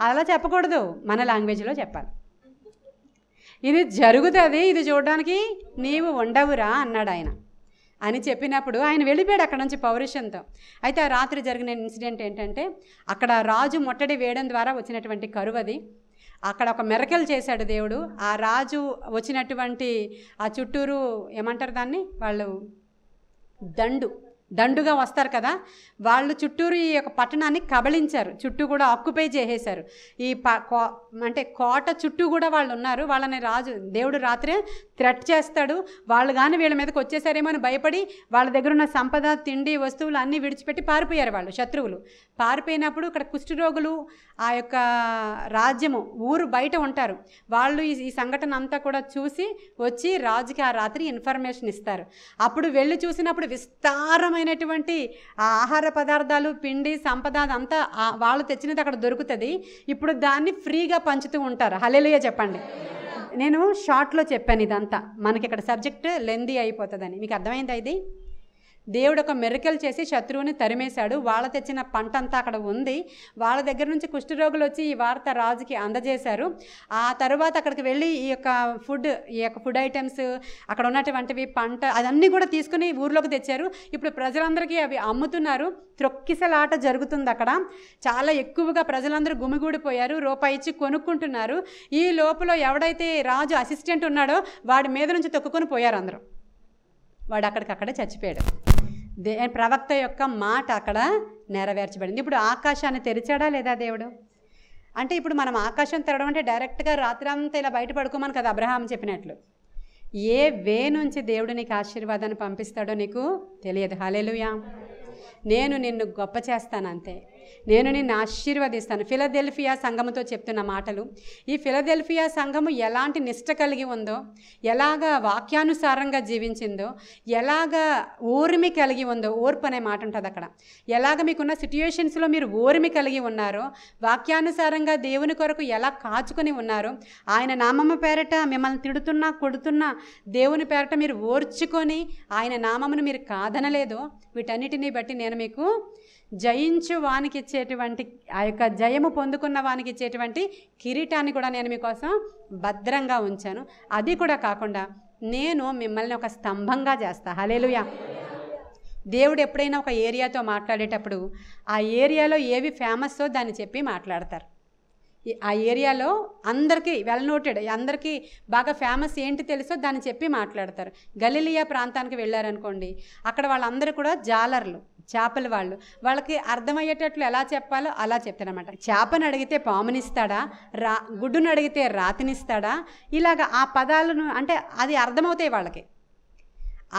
B: అలా చెప్పకూడదు, మన లాంగ్వేజ్లో చెప్పాలి. ఇది జరుగుతుంది, ఇది చూడడానికి నీవు ఉండవురా అన్నాడు ఆయన. అని చెప్పినప్పుడు ఆయన వెళ్ళిపోయాడు అక్కడ నుంచి పౌరుషంతో. అయితే ఆ రాత్రి జరిగిన ఇన్సిడెంట్ ఏంటంటే, అక్కడ రాజు ముట్టడి వేయడం ద్వారా వచ్చినటువంటి కరువు అది. అక్కడ ఒక మెరకల్ చేశాడు దేవుడు. ఆ రాజు వచ్చినటువంటి ఆ చుట్టూరు ఏమంటారు దాన్ని, వాళ్ళు దండుగా వస్తారు కదా, వాళ్ళు చుట్టూరు ఈ యొక్క పట్టణాన్ని కబళించారు, చుట్టూ కూడా ఆక్యుపై చేసేశారు. ఈ అంటే కోట చుట్టూ కూడా వాళ్ళు ఉన్నారు. వాళ్ళని దేవుడు రాత్రే థ్రెట్ చేస్తాడు. వాళ్ళు కానీ వీళ్ళ మీదకి వచ్చేసారేమో అని భయపడి వాళ్ళ దగ్గర ఉన్న సంపద, తిండి, వస్తువులు అన్నీ విడిచిపెట్టి పారిపోయారు వాళ్ళు, శత్రువులు. పారిపోయినప్పుడు ఇక్కడ కుష్ఠరోగులు ఆ యొక్క రాజ్యము ఊరు బయట ఉంటారు. వాళ్ళు ఈ సంఘటన అంతా కూడా చూసి వచ్చి రాజుకి ఆ రాత్రి ఇన్ఫర్మేషన్ ఇస్తారు. అప్పుడు వెళ్ళి చూసినప్పుడు విస్తారమైన అవసరమైనటువంటి ఆ ఆహార పదార్థాలు, పిండి, సంపద అంతా వాళ్ళు తెచ్చినది అక్కడ దొరుకుతుంది. ఇప్పుడు దాన్ని ఫ్రీగా పంచుతూ ఉంటారు. హల్లెలూయా చెప్పండి. నేను షార్ట్లో చెప్పాను ఇదంతా, మనకి ఇక్కడ సబ్జెక్ట్ లెందీ అయిపోతుందని. మీకు అర్థమైందా? ఇది దేవుడు ఒక మిరకల్ చేసి శత్రువుని తరిమేశాడు. వాళ్ళ తెచ్చిన పంట అంతా అక్కడ ఉంది. వాళ్ళ దగ్గర నుంచి కుష్ఠరోగులు వచ్చి ఈ వార్త రాజుకి అందజేశారు. ఆ తర్వాత అక్కడికి వెళ్ళి ఈ యొక్క ఫుడ్ ఐటమ్స్, అక్కడ ఉన్నటువంటివి పంట అదన్నీ కూడా తీసుకుని ఊర్లోకి తెచ్చారు. ఇప్పుడు ప్రజలందరికీ అవి అమ్ముతున్నారు. త్రొక్కిసలాట జరుగుతుంది అక్కడ. చాలా ఎక్కువగా ప్రజలందరూ గుమిగూడిపోయారు. రూపాయి ఇచ్చి కొనుక్కుంటున్నారు. ఈ లోపల ఎవడైతే రాజు అసిస్టెంట్ ఉన్నాడో వాడి మీద నుంచి తొక్కుకొని పోయారు అందరూ. వాడు అక్కడికక్కడే చచ్చిపోయాడు. ప్రవక్త యొక్క మాట అక్కడ నెరవేర్చబడింది. ఇప్పుడు ఆకాశాన్ని తెరిచాడా లేదా దేవుడు? అంటే ఇప్పుడు మనం ఆకాశం తెరవడం అంటే డైరెక్ట్గా రాత్రి అంతా ఇలా బయట పడుకోమని కదా అబ్రహాం చెప్పినట్లు. ఏ వే నుంచి దేవుడు నీకు ఆశీర్వాదాన్ని పంపిస్తాడో నీకు తెలియదు. హల్లెలూయా. నేను నిన్ను గొప్ప చేస్తాను అంతే, నేను నిన్ను ఆశీర్వదిస్తాను. ఫిలదెల్ఫియా సంఘముతో చెప్తున్న మాటలు. ఈ ఫిలదెల్ఫియా సంఘము ఎలాంటి నిష్ట కలిగి ఉందో, ఎలాగా వాక్యానుసారంగా జీవించిందో, ఎలాగా ఓర్మి కలిగి ఉందో, ఓర్పు అనే మాట ఉంటుంది అక్కడ. ఎలాగ మీకున్న సిట్యుయేషన్స్లో మీరు ఓర్మి కలిగి ఉన్నారో, వాక్యానుసారంగా దేవుని కొరకు ఎలా కాచుకొని ఉన్నారో, ఆయన నామము పేరట మిమ్మల్ని తిడుతున్నా కొడుతున్నా దేవుని పేరట మీరు ఓర్చుకొని ఆయన నామమును మీరు కాదనలేదో, వీటన్నిటినీ బట్టి నేను మీకు జయించు వానికి ఇచ్చేటువంటి ఆ యొక్క జయము పొందుకున్న వానికి ఇచ్చేటువంటి కిరీటాన్ని కూడా నేను మీకోసం భద్రంగా ఉంచాను. అది కూడా కాకుండా నేను మిమ్మల్ని ఒక స్తంభంగా చేస్తా. హల్లెలూయా. దేవుడు ఎప్పుడైనా ఒక ఏరియాతో మాట్లాడేటప్పుడు ఆ ఏరియాలో ఏవి ఫేమస్సో దాన్ని చెప్పి మాట్లాడతారు. ఆ ఏరియాలో అందరికీ వెల్ నోటెడ్, అందరికీ బాగా ఫేమస్ ఏంటి తెలుసో దాన్ని చెప్పి మాట్లాడతారు. గలిలియా ప్రాంతానికి వెళ్ళారనుకోండి, అక్కడ వాళ్ళందరూ కూడా జాలర్లు, చేపల వాళ్ళకి అర్థమయ్యేటట్లు ఎలా చెప్పాలో అలా చెప్తారనమాట. చేపను అడిగితే పామునిస్తాడా, గుడ్డును అడిగితే రాతినిస్తాడా, ఇలాగ ఆ పదాలను అంటే అది అర్థమవుతాయి వాళ్ళకి.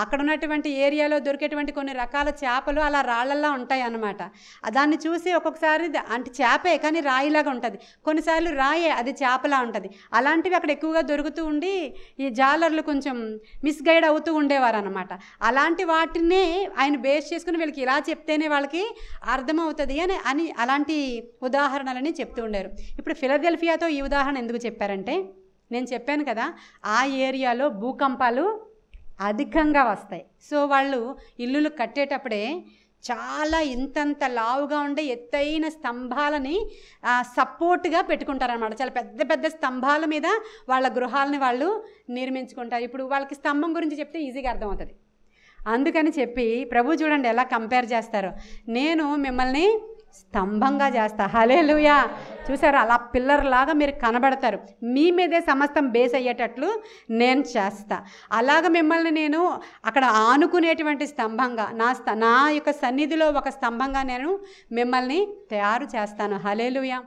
B: అక్కడ ఉన్నటువంటి ఏరియాలో దొరికేటువంటి కొన్ని రకాల చేపలు అలా రాళ్ళల్లా ఉంటాయి అన్నమాట. దాన్ని చూసి ఒక్కొక్కసారి అంటే చేపే కానీ రాయిలాగా ఉంటుంది, కొన్నిసార్లు రాయే అది చేపలా ఉంటుంది. అలాంటివి అక్కడ ఎక్కువగా దొరుకుతూ ఉండి ఈ జాలర్లు కొంచెం మిస్గైడ్ అవుతూ ఉండేవారు అనమాట. అలాంటి వాటినే ఆయన బేస్ చేసుకుని వీళ్ళకి ఇలా చెప్తేనే వాళ్ళకి అర్థమవుతుంది అని అలాంటి ఉదాహరణలని చెప్తూ ఉండేరు. ఇప్పుడు ఫిలదెల్ఫియాతో ఈ ఉదాహరణ ఎందుకు చెప్పారంటే, నేను చెప్పాను కదా ఆ ఏరియాలో భూకంపాలు అధికంగా వస్తాయి. సో వాళ్ళు ఇల్లులు కట్టేటప్పుడే చాలా ఇంతంత లావుగా ఉండే ఎత్తైన స్తంభాలని సపోర్ట్గా పెట్టుకుంటారనమాట. చాలా పెద్ద పెద్ద స్తంభాల మీద వాళ్ళ గృహాలని వాళ్ళు నిర్మించుకుంటారు. ఇప్పుడు వాళ్ళకి స్తంభం గురించి చెప్తే ఈజీగా అర్థమవుతుంది. అందుకని చెప్పి ప్రభు చూడండి ఎలా కంపేర్ చేస్తారో, నేను మిమ్మల్ని స్తంభంగా చేస్తా. హల్లెలూయా. చూసారా, అలా పిల్లర్ లాగా మీరు కనబడతారు, మీ మీదే సమస్తం బేస్ అయ్యేటట్లు నేను చేస్తా. అలాగ మిమ్మల్ని నేను అక్కడ ఆనుకునేటువంటి స్తంభంగా, నా యొక్క సన్నిధిలో ఒక స్తంభంగా నేను మిమ్మల్ని తయారు చేస్తాను. హల్లెలూయా.